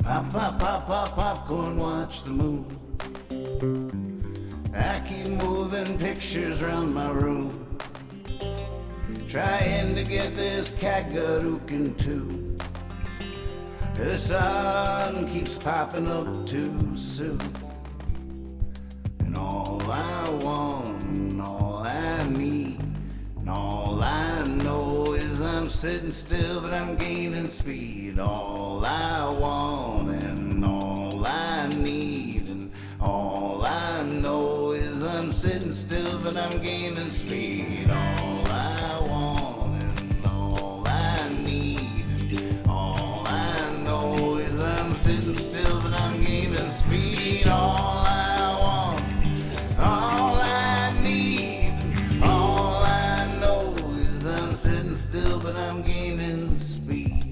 Pop, pop, pop, pop, popcorn, watch the moon. I keep moving pictures around my room, trying to get this Kagarukin tune. The sun keeps popping up too soon, and all I want, and all I need, and all I know is I'm sitting still, but I'm gaining speed. All I want and all I need, and all I know is I'm sitting still, but I'm gaining speed. All I want and all I need, and all I know is I'm sitting still, but I'm gaining speed. All I want, all I need, and all I know is I'm sitting still, but I'm gaining speed.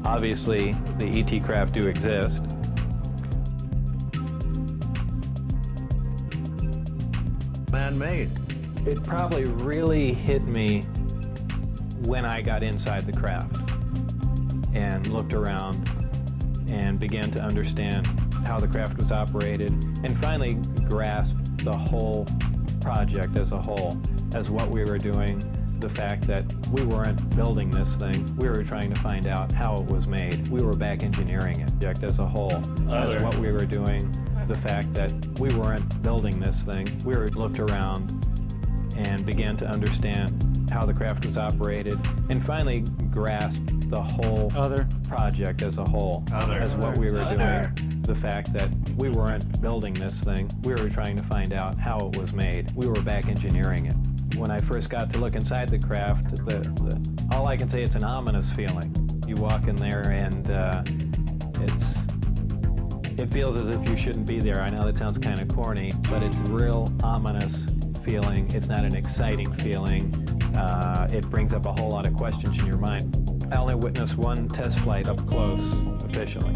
Obviously, the ET craft do exist. Man-made. It probably really hit me when I got inside the craft and looked around and began to understand how the craft was operated and finally grasped the whole project as a whole, as what we were doing, the fact that we weren't building this thing, we were trying to find out how it was made. We were back engineering it project as a whole, as what we were doing, the fact that we weren't building this thing. We were looked around and began to understand how the craft was operated and finally grasped the whole project as a whole, as what we were doing, the fact that we weren't building this thing, we were trying to find out how it was made. We were back engineering it. When I first got to look inside the craft, all I can say, it's an ominous feeling. You walk in there and it feels as if you shouldn't be there. I know that sounds kind of corny, but it's a real ominous feeling. It's not an exciting feeling. It brings up a whole lot of questions in your mind. I only witnessed one test flight up close, officially.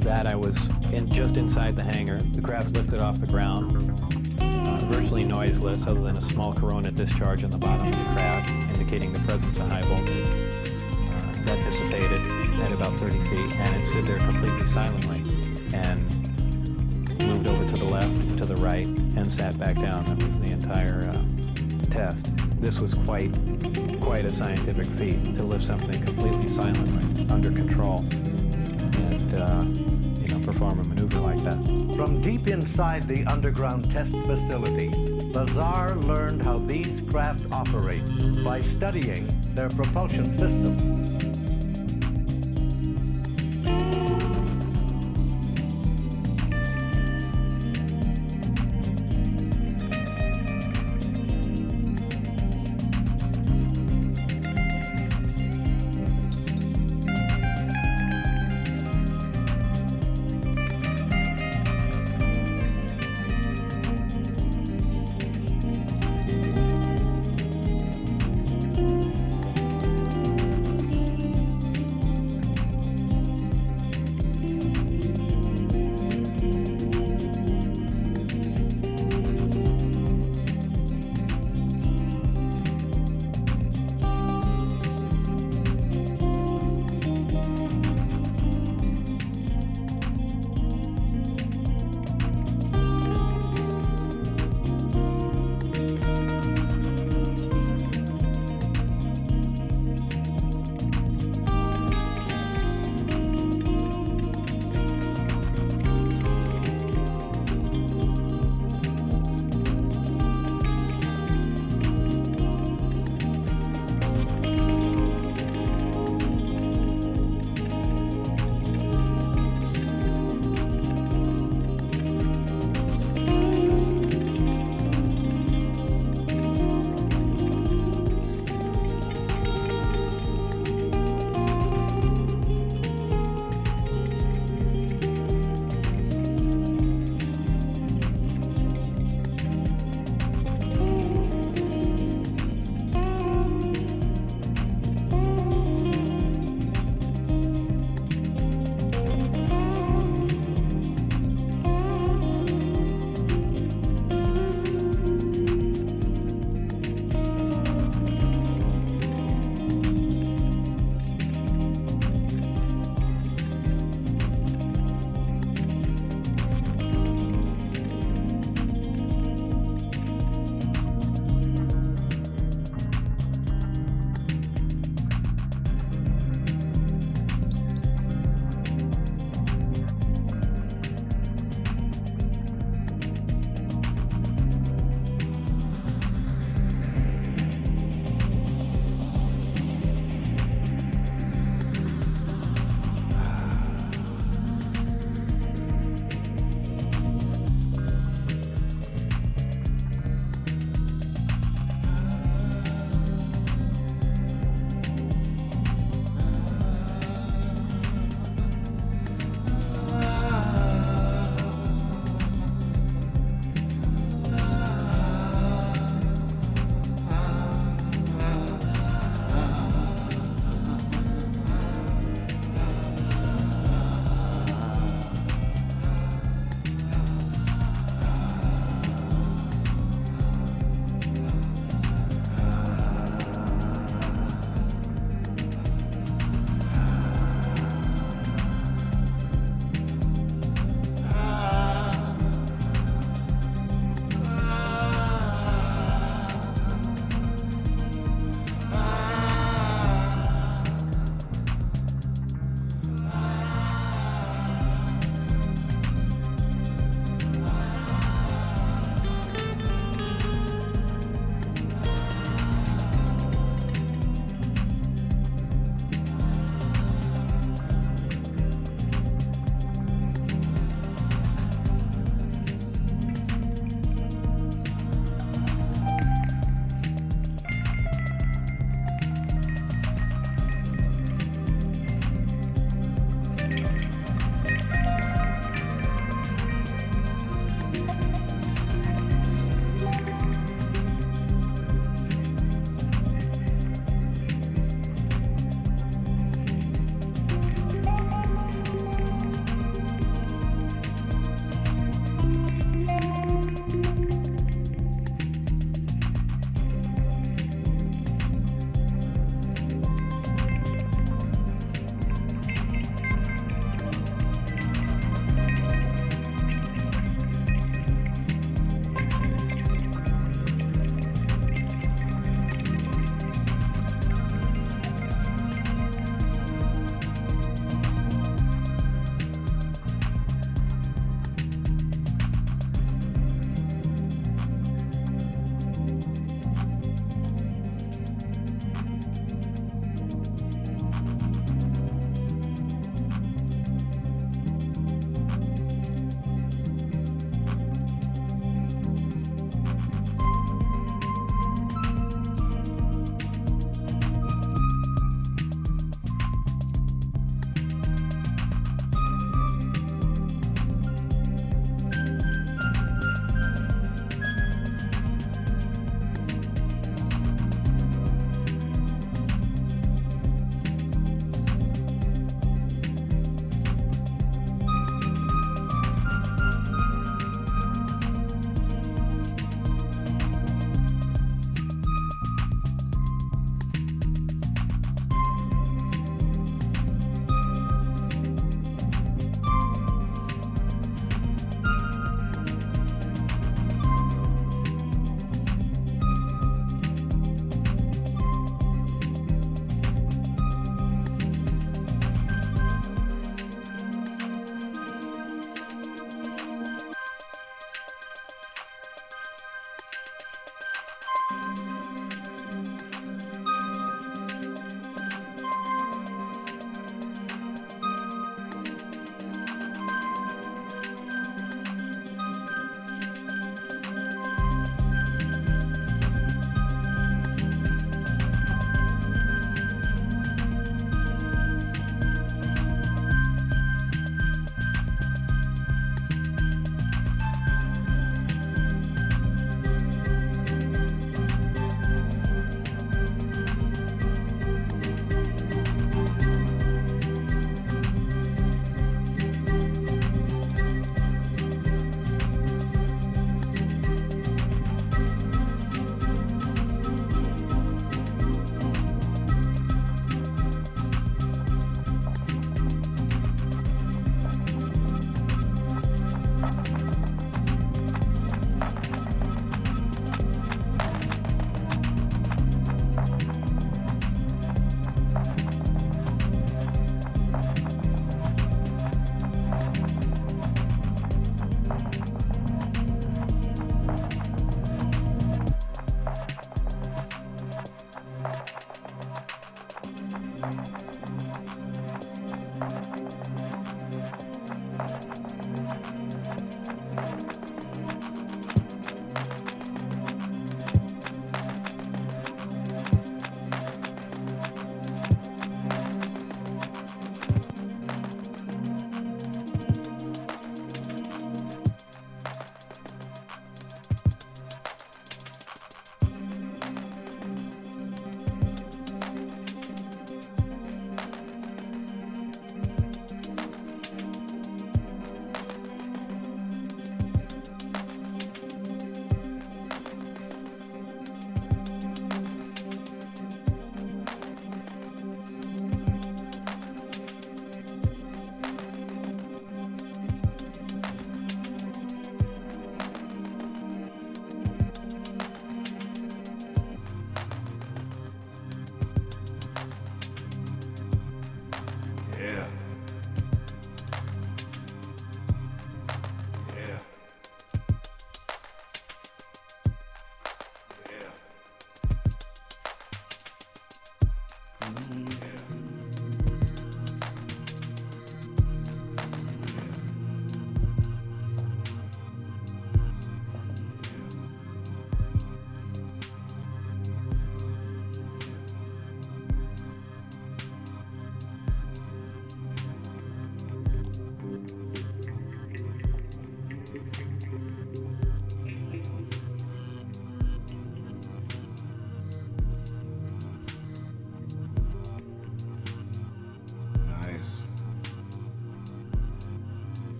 That I was just inside the hangar. The craft lifted off the ground, virtually noiseless, other than a small corona discharge on the bottom of the craft, indicating the presence of high voltage. That dissipated at about 30 feet, and it stood there completely silently, and moved over to the left, to the right, and sat back down. That was the entire test. This was quite a scientific feat, to lift something completely silently, under control, and perform a maneuver like that. From deep inside the underground test facility, Lazar learned how these craft operate by studying their propulsion system.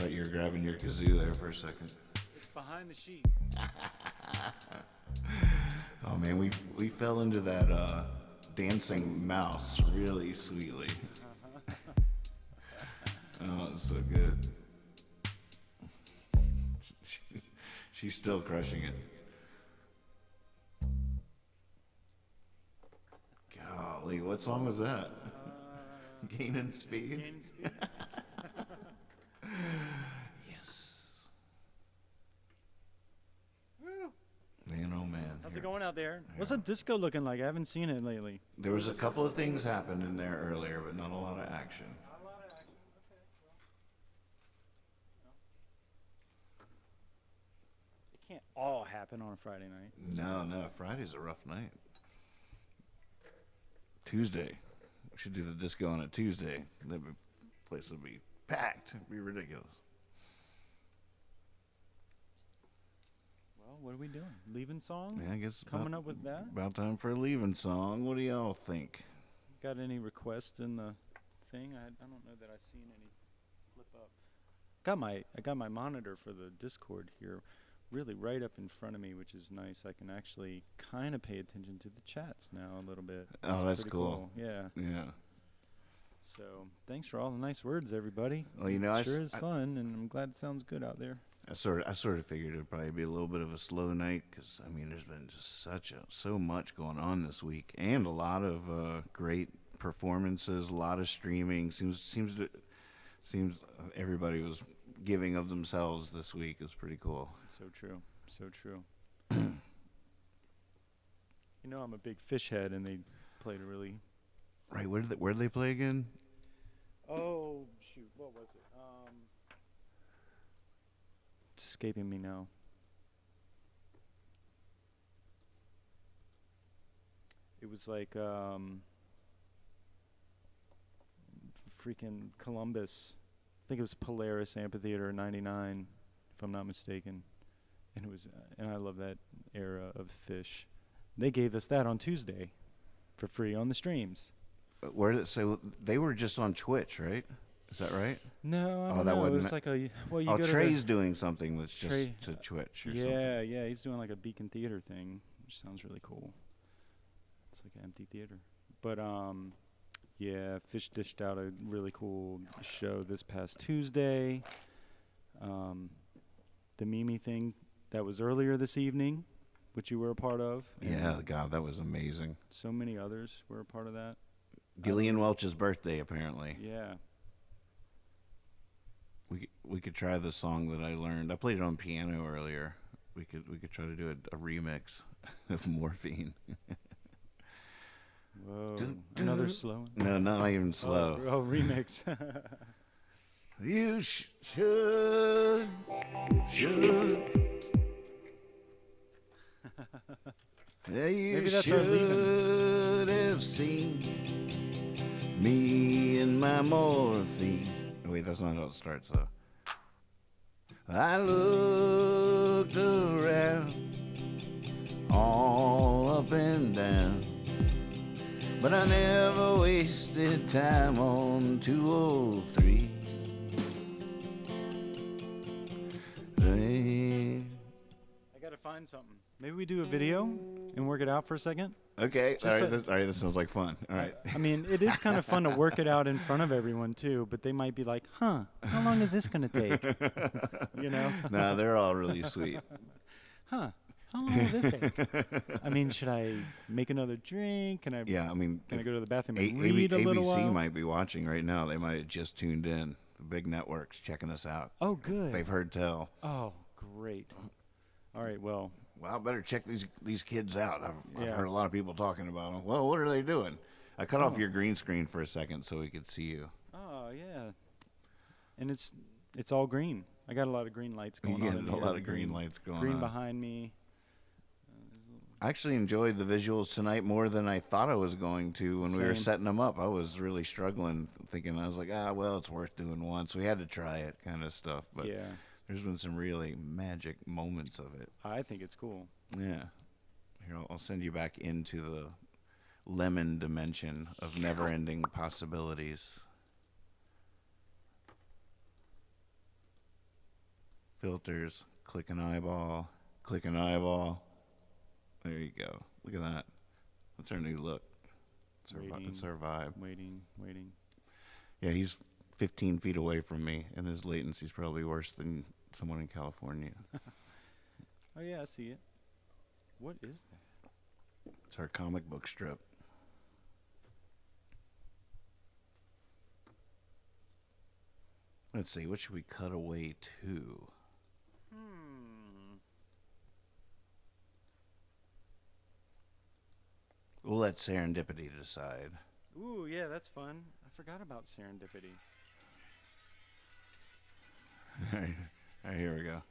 thought you were grabbing your kazoo there for a second. It's behind the sheet. Oh man, we fell into that dancing mouse really sweetly. Oh, it's so good. She's still crushing it. Golly, what song was that? Gaining Speed? Gaining Speed. Yes. Man, oh man. How's it going out there? What's that disco looking like? I haven't seen it lately. There was a couple of things happened in there earlier, but not a lot of action. It can't all happen on a Friday night. No, Friday's a rough night. Tuesday. We should do the disco on a Tuesday. The place would be packed. It'd be ridiculous. Well, what are we doing? Leaving song? Yeah, I guess coming up with that. About time for a leaving song. What do y'all think? Got any requests in the thing? I don't know that I've seen any flip up. I got my monitor for the Discord here, really right up in front of me, which is nice. I can actually kind of pay attention to the chats now a little bit. Oh, that's pretty cool. Yeah. Yeah. So thanks for all the nice words, everybody. Well, you know, it sure is fun, and I'm glad it sounds good out there. I sort of figured it'd probably be a little bit of a slow night because I mean, there's been just so much going on this week, and a lot of great performances, a lot of streaming. Seems everybody was giving of themselves this week. Is pretty cool. So true. So true. You know, I'm a big Fish head, and they played a really. Right. Where did they play again? Oh shoot! What was it? It's escaping me now. It was like freaking Columbus. I think it was Polaris Amphitheater '99, if I'm not mistaken. And it was, and I love that era of Fish. They gave us that on Tuesday, for free on the streams. So they were just on Twitch, right? Is that right? No, I don't know. It was like a you go to Trey's doing something that's just to Twitch or something. Yeah, he's doing like a Beacon Theater thing, which sounds really cool. It's like an empty theater, but yeah, Fish dished out a really cool show this past Tuesday. The Mimi thing that was earlier this evening, which you were a part of. Yeah, God, that was amazing. So many others were a part of that. Gillian Welch's birthday, apparently. Yeah. We could try the song that I learned. I played it on piano earlier. We could try to do a remix of Morphine. Whoa! Another slow one? No, not even slow. Oh, remix. You should. Yeah, you Maybe that's our should have seen me and my morphine. Oh, wait, that's not how it starts, though. I looked around, all up and down, but I never wasted time on 203. I gotta find something. Maybe we do a video and work it out for a second. Okay, all right. That sounds like fun. All right. I mean, it is kind of fun to work it out in front of everyone too, but they might be like, "Huh? How long is this gonna take?" You know? No, they're all really sweet. Huh? How long will this take? I mean, should I make another drink? Can I? Yeah, I mean, can I go to the bathroom and read a little while? ABC might be watching right now. They might have just tuned in. The big networks checking us out. Oh, good. They've heard tell. Oh, great. All right, well, I better check these kids out. I've heard a lot of people talking about them. Well, what are they doing? I cut off your green screen for a second so we could see you. Oh yeah, and it's all green. I got a lot of green lights going on. A lot of green lights going on. Green behind me. I actually enjoyed the visuals tonight more than I thought I was going to when we were setting them up. I was really struggling, thinking I was like, well, it's worth doing once. We had to try it, kind of stuff. But yeah. There's been some really magic moments of it. I think it's cool. Yeah. Here, I'll send you back into the lemon dimension of never-ending possibilities. filters, click an eyeball, click an eyeball. There you go. Look at that. That's our new look. It's our vibe. Waiting. Yeah, he's 15 feet away from me, and his latency's probably worse than someone in California. Oh, yeah, I see it. What is that? It's our comic book strip. Let's see, what should we cut away to? We'll let serendipity decide. Ooh, yeah, that's fun. I forgot about serendipity. All right, here we go.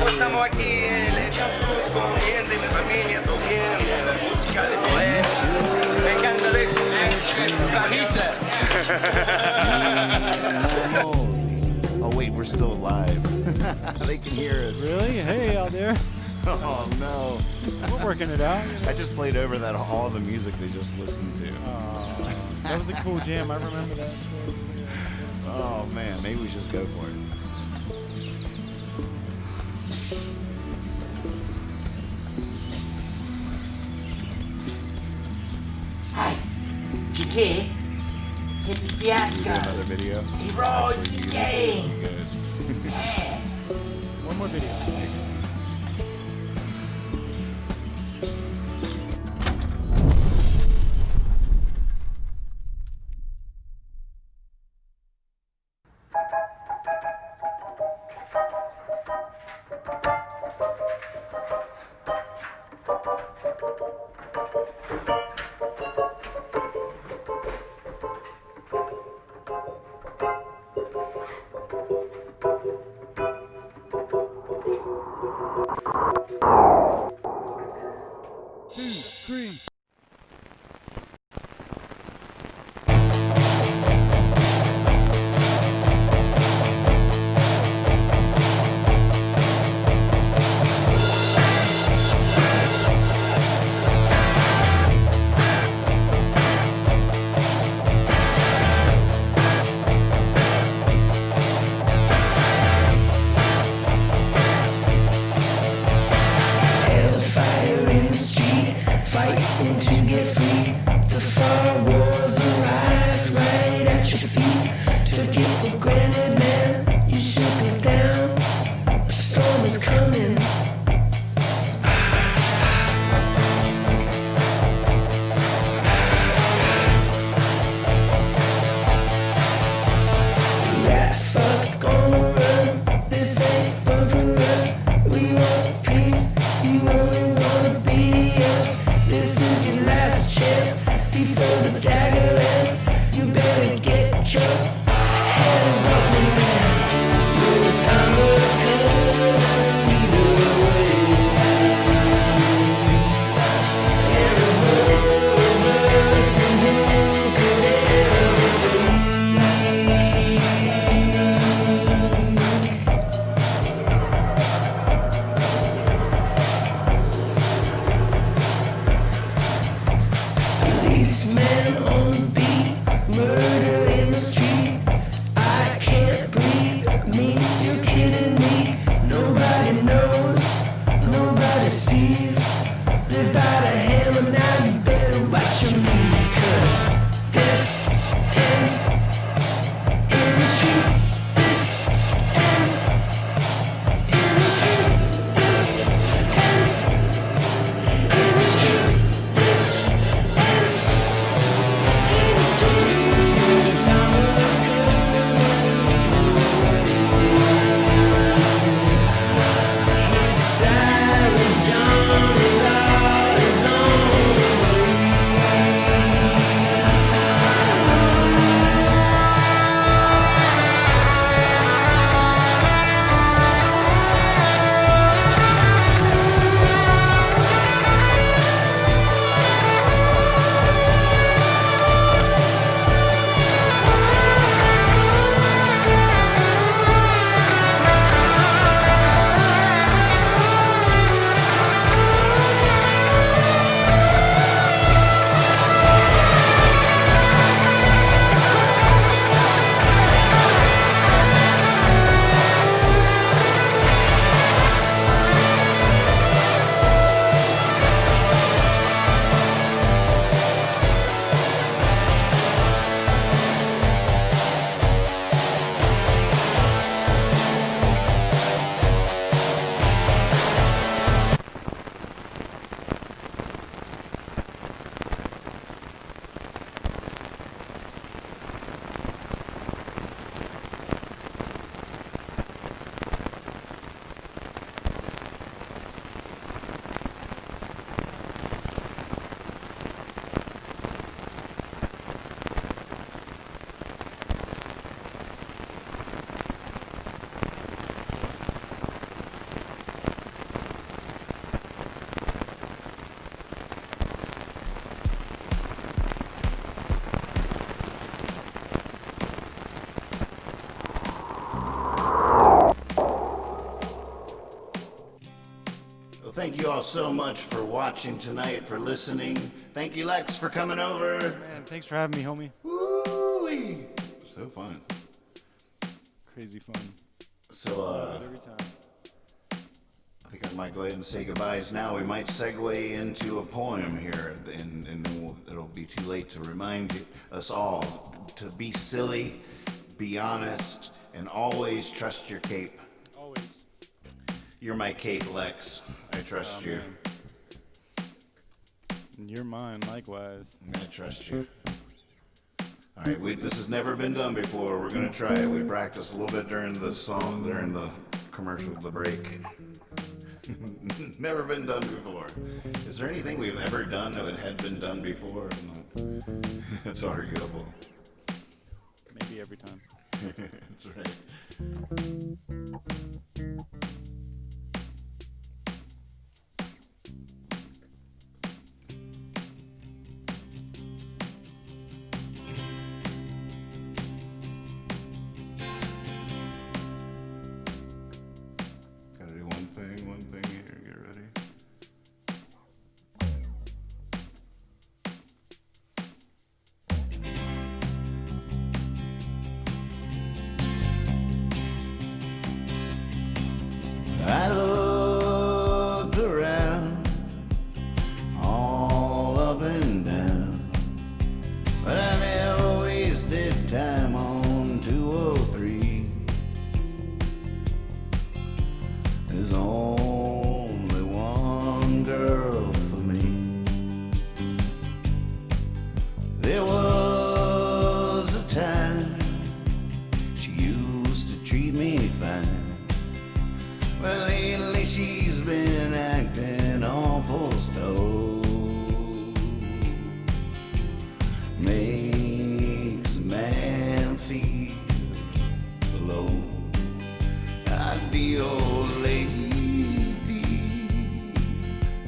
Estamos aquí en el Cruz con mi gente y mi familia, todo bien, la música de poder. Me encanta de eso. Oh wait, we're still live. They can hear us. Really? Hey, out there. Oh no. We're working it out. I just played over that all the music they just listened to. That was a cool jam. I remember that. So. Oh man, maybe we should just go for it. Hi, Chicky. Hippie Fiasco. Another video. He rolled the game. Yeah. One more video. the street. I can't breathe, means you're kidding me. Nobody knows, nobody sees. Live by the hammer, now you better watch your knees. 'Cause this ends in the street. This ends in the street. This ends in the street. This ends in the street. Thomas Cyrus John Law is on the way. Well, thank you all so much for watching tonight, for listening. Thank you, Lex, for coming over. Man, thanks for having me, homie. Woo-wee. So fun. Crazy fun. So, Every time. I think I might go ahead and say goodbyes now. We might segue into a poem here, and then it'll be too late to remind us all to be silly, be honest, and always trust your cape. Always. You're my cape, Lex. I trust you. Man. And you're mine, likewise. I trust you. All right, this has never been done before. We're gonna try it. We practiced a little bit during the song, during the commercial, the break. Never been done before. Is there anything we've ever done that had been done before? It's arguable. Maybe every time. That's right. Gotta do one thing here. Get ready. I looked around, all up and down, but I never wasted time on 203. There's only one girl for me. There was a time she used to treat me fine. Well, lately she's been acting awful stove. Makes a man feel alone. The old lady,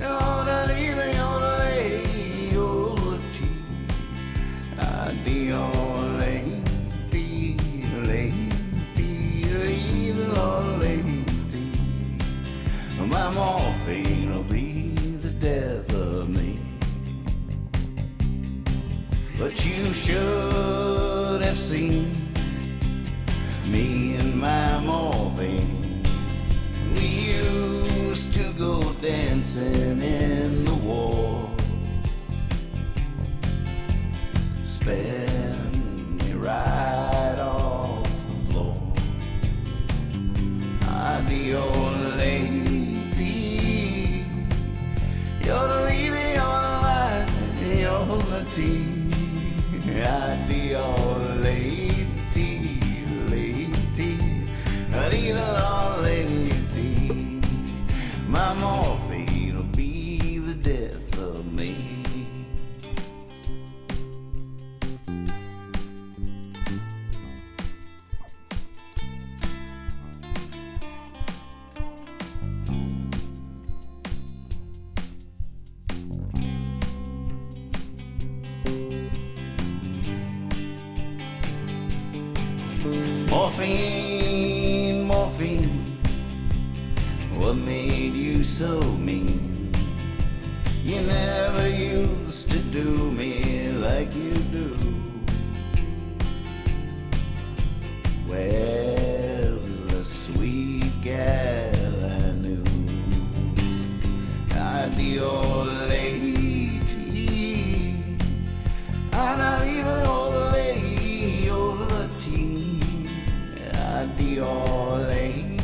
oh, that evening on the lady, old tea. The old lady, old lady. My morphine will be the death of me. But you should have have seen me and my morphine. We used to go dancing in the war. Spin me right off the floor. The old lady, you're the lady, you're the light, you're the tea. The old lady, the old lady. My morphine will be the death of me. Morphine, morphine, what made you so mean? You never used to do me like you do. Where's the sweet gal I knew? The old lady, not even old lady, old tea. The old lady,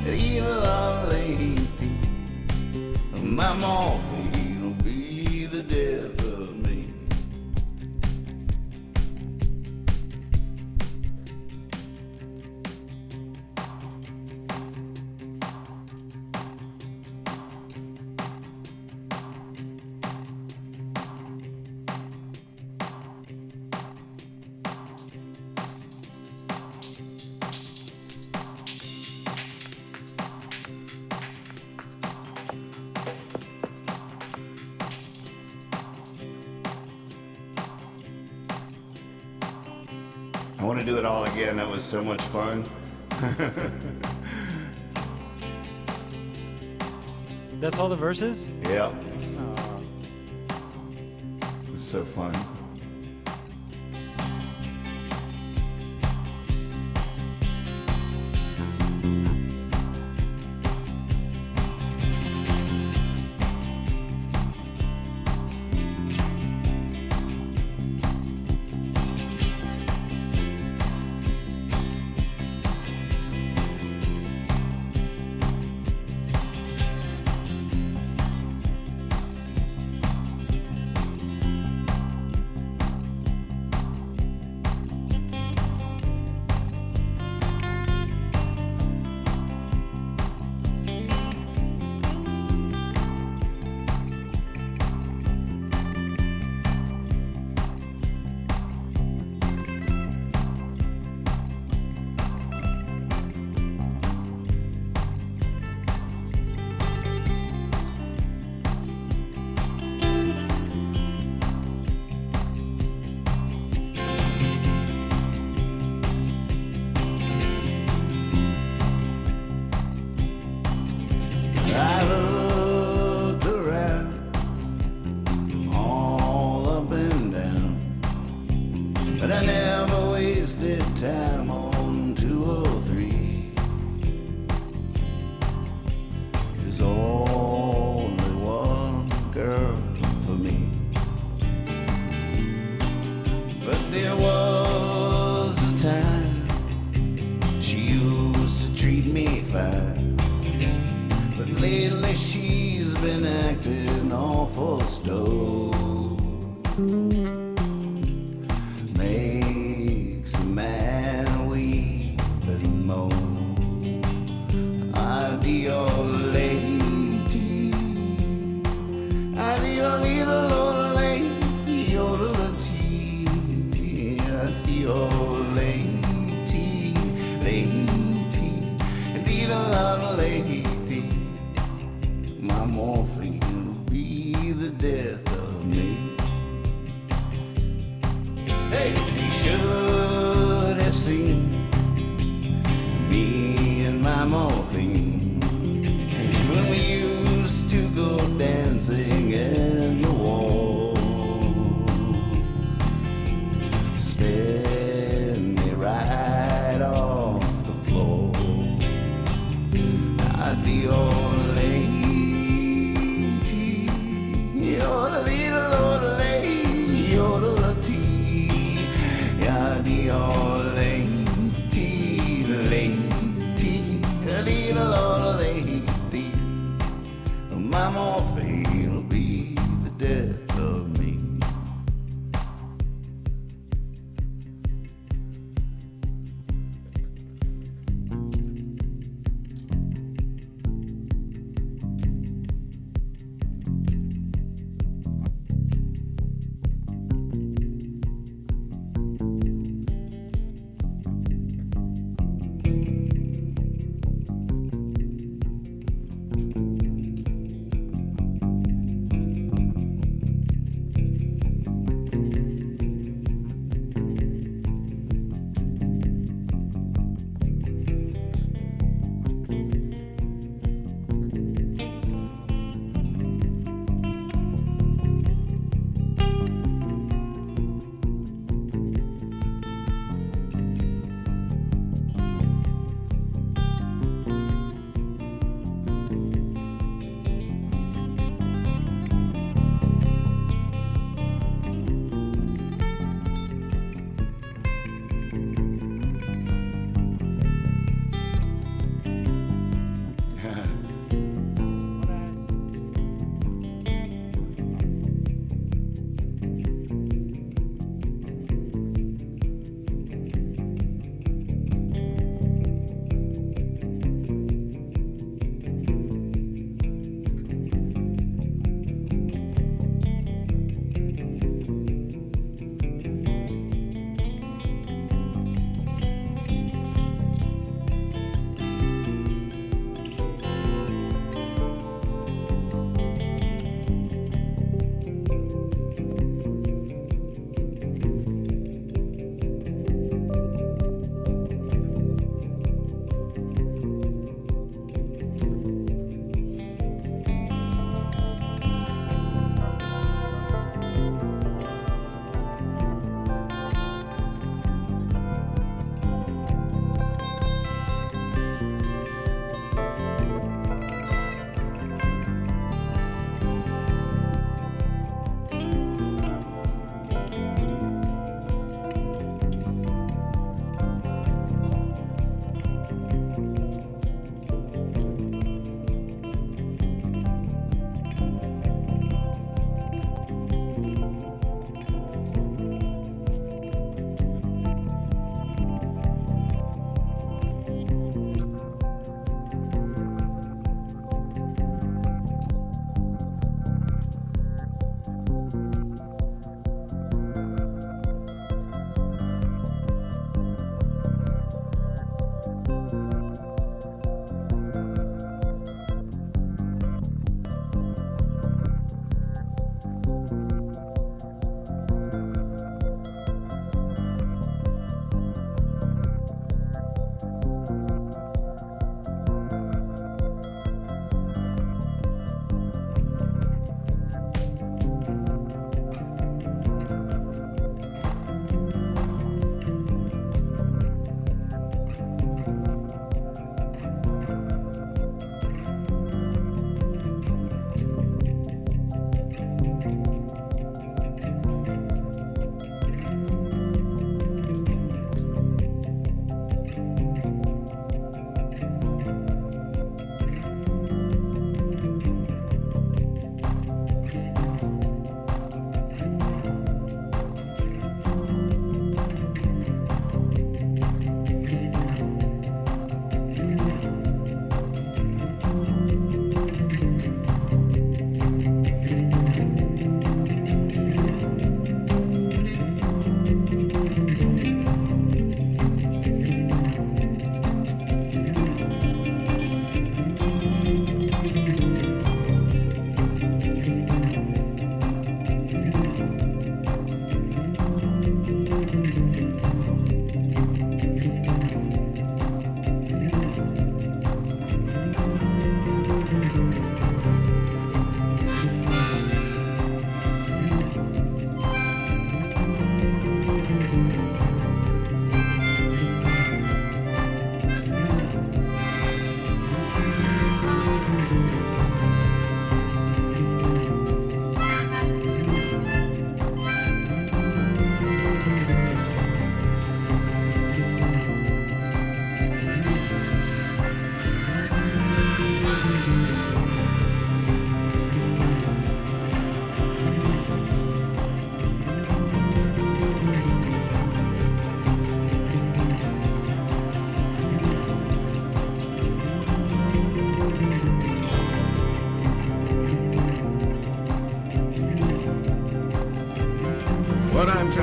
the old lady. My morphine will be the death of me. I want to do it all again. That was so much fun. That's all the verses? Yeah. It was so fun. I looked around, all up and down, but I never wasted time on 203. There's only one girl for me, but there was a time she used to treat me fine. But lately she's been acting awful slow. Makes a man weep and moan. The old lady, the old lady, old tea. The old lady, the old lady. My morphine will be the death of me. Hey, you should have seen me and my morphine when we used to go dancing in the wall. let me right off the floor. Adio lady, you're little lady, you're the tea. Adio lady, little lady. My morphine will be the death of me.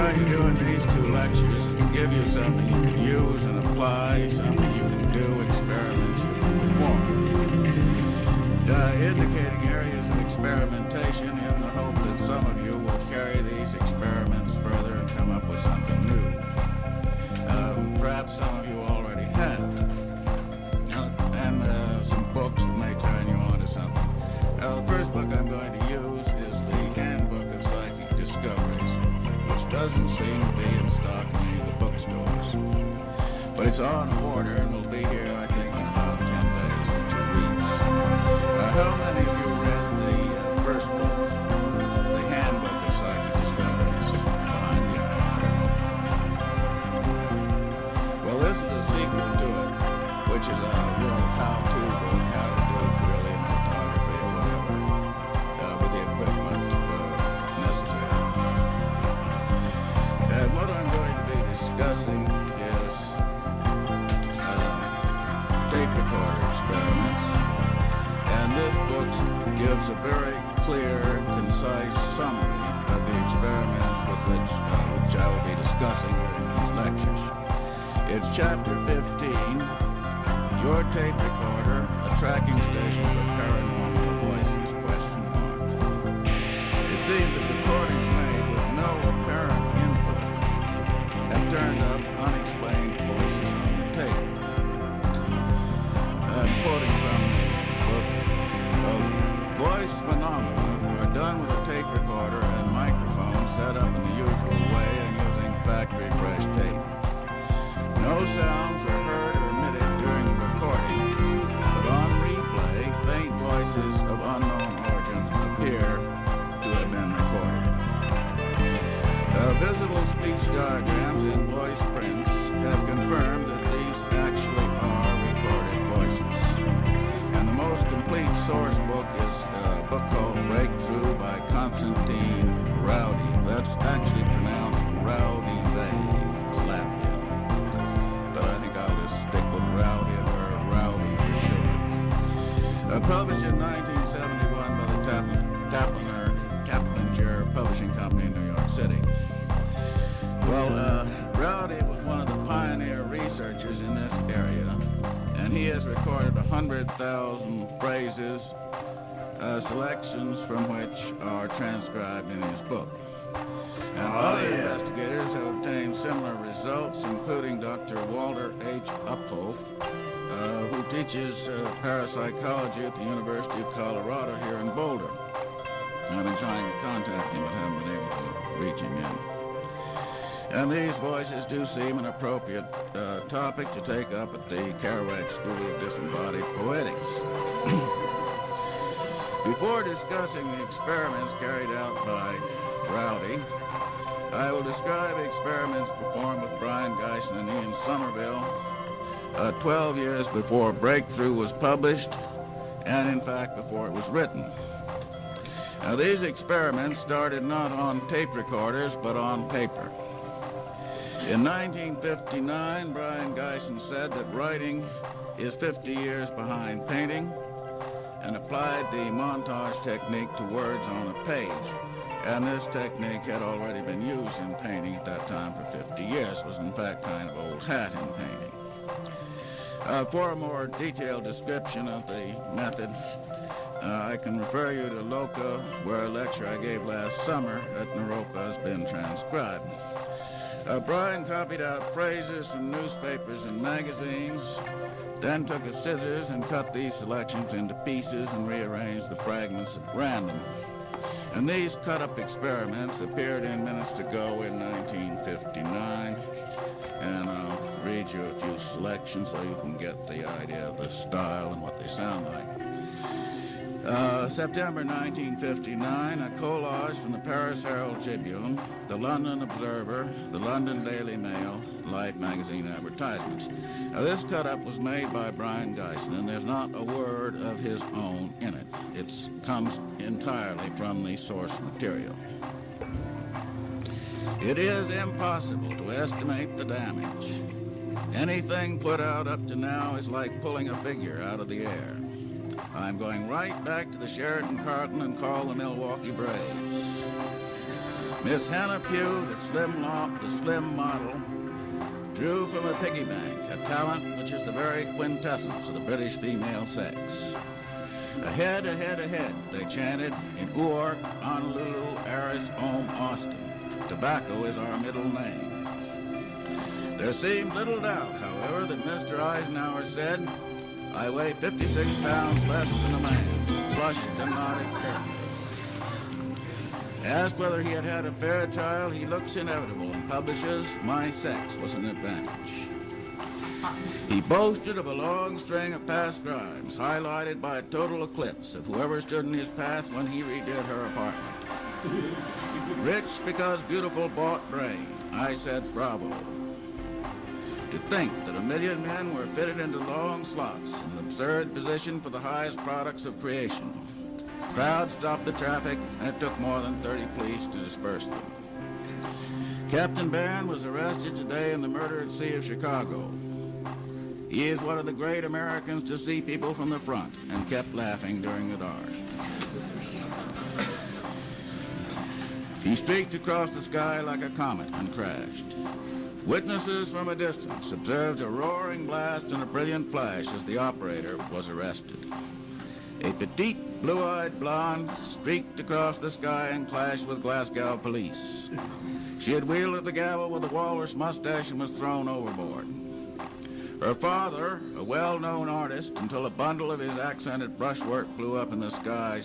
trying to do in these 2 lectures is to give you something you can use and apply, something you can do, experiments you can perform. Indicating areas of experimentation in the hope that some of you will carry these experiments further and come up with something new. Perhaps some of you already have. And some books that may turn you on to something. The first book I'm going to use is the Handbook of Psychic Discoveries, which doesn't seem to be in stock in any of the bookstores. But it's on order and will be here, I think, in about 10 days or 2 weeks. How many of you read the first book, the Handbook of Psychic Discoveries, behind the Iron Curtain? Well, this is a sequel to it, which is a real how-to book, how to do Carillion photography or whatever, with the equipment necessary. And what I'm going to be discussing is tape recorder experiments. And this book gives a very clear, concise summary of the experiments with which I will be discussing during these lectures. It's chapter 15, Your Tape Recorder, a Tracking Station for Paranormal Voices, ? It seems that recordings made with no apparent input have turned up unexplained voices on the tape. I'm quoting from the book. Voice phenomena are done with a tape recorder and microphone set up in the usual way and using factory-fresh tape. No sounds are heard or emitted during the recording, but on replay, faint voices of unknown origin appear to have been recorded. Visible speech diagrams and voice prints have confirmed that these actually are recorded voices. And the most complete source book is a book called Breakthrough by Constantine Rowdy. That's actually pronounced Rowdy Vay. It's Latvian. But I think I'll just stick with Rowdy or Rowdy for short. Published in 1971 by the Taplinger Publishing Company in New York City. Well, Rowdy was one of the pioneer researchers in this area, and he has recorded 100,000 phrases, selections from which are transcribed in his book. And other investigators have obtained similar results, including Dr. Walter H. Uphoff, who teaches parapsychology at the University of Colorado here in Boulder. I've been trying to contact him, but haven't been able to reach him yet. And these voices do seem an appropriate topic to take up at the Kerouac School of Disembodied Poetics. Before discussing the experiments carried out by Rowdy, I will describe experiments performed with Brian Geisen and Ian Somerville 12 years before Breakthrough was published, and in fact before it was written. Now, these experiments started not on tape recorders, but on paper. In 1959, Brian Geisen said that writing is 50 years behind painting, and applied the montage technique to words on a page. And this technique had already been used in painting at that time for 50 years. It was in fact kind of old hat in painting. For a more detailed description of the method, I can refer you to Loka, where a lecture I gave last summer at Naropa has been transcribed. Brian copied out phrases from newspapers and magazines, then took his scissors and cut these selections into pieces and rearranged the fragments at random. And these cut-up experiments appeared in Minutes to Go in 1959. And I'll read you a few selections so you can get the idea of the style and what they sound like. September 1959, a collage from the Paris Herald Tribune, the London Observer, the London Daily Mail, Life magazine advertisements. Now, this cut-up was made by Brian Geisen, and there's not a word of his own in it. It comes entirely from the source material. It is impossible to estimate the damage. Anything put out up to now is like pulling a figure out of the air. I'm going right back to the Sheraton Carlton and call the Milwaukee Braves. Miss Hannah Pugh, the slim model, drew from a piggy bank a talent which is the very quintessence of the British female sex. Ahead, ahead, ahead, they chanted in Newark, Honolulu, Aris, Ohm, Austin. Tobacco is our middle name. There seemed little doubt, however, that Mr. Eisenhower said, "I weigh 56 pounds less than a man," flushed and nodded carefully. Asked whether he had had a fair trial, he looks inevitable and publishes, "My sex was an advantage." He boasted of a long string of past crimes, highlighted by a total eclipse of whoever stood in his path when he redid her apartment. Rich because beautiful bought brain. I said, bravo. To think that 1 million men were fitted into long slots in an absurd position for the highest products of creation. Crowds stopped the traffic, and it took more than 30 police to disperse them. Captain Barron was arrested today in the murder at sea of Chicago. He is one of the great Americans to see people from the front and kept laughing during the dark. He streaked across the sky like a comet and crashed. Witnesses from a distance observed a roaring blast and a brilliant flash as the operator was arrested. A petite, blue-eyed blonde streaked across the sky and clashed with Glasgow police. She had wielded the gavel with a walrus mustache and was thrown overboard. Her father, a well-known artist, until a bundle of his accented brushwork blew up in the sky,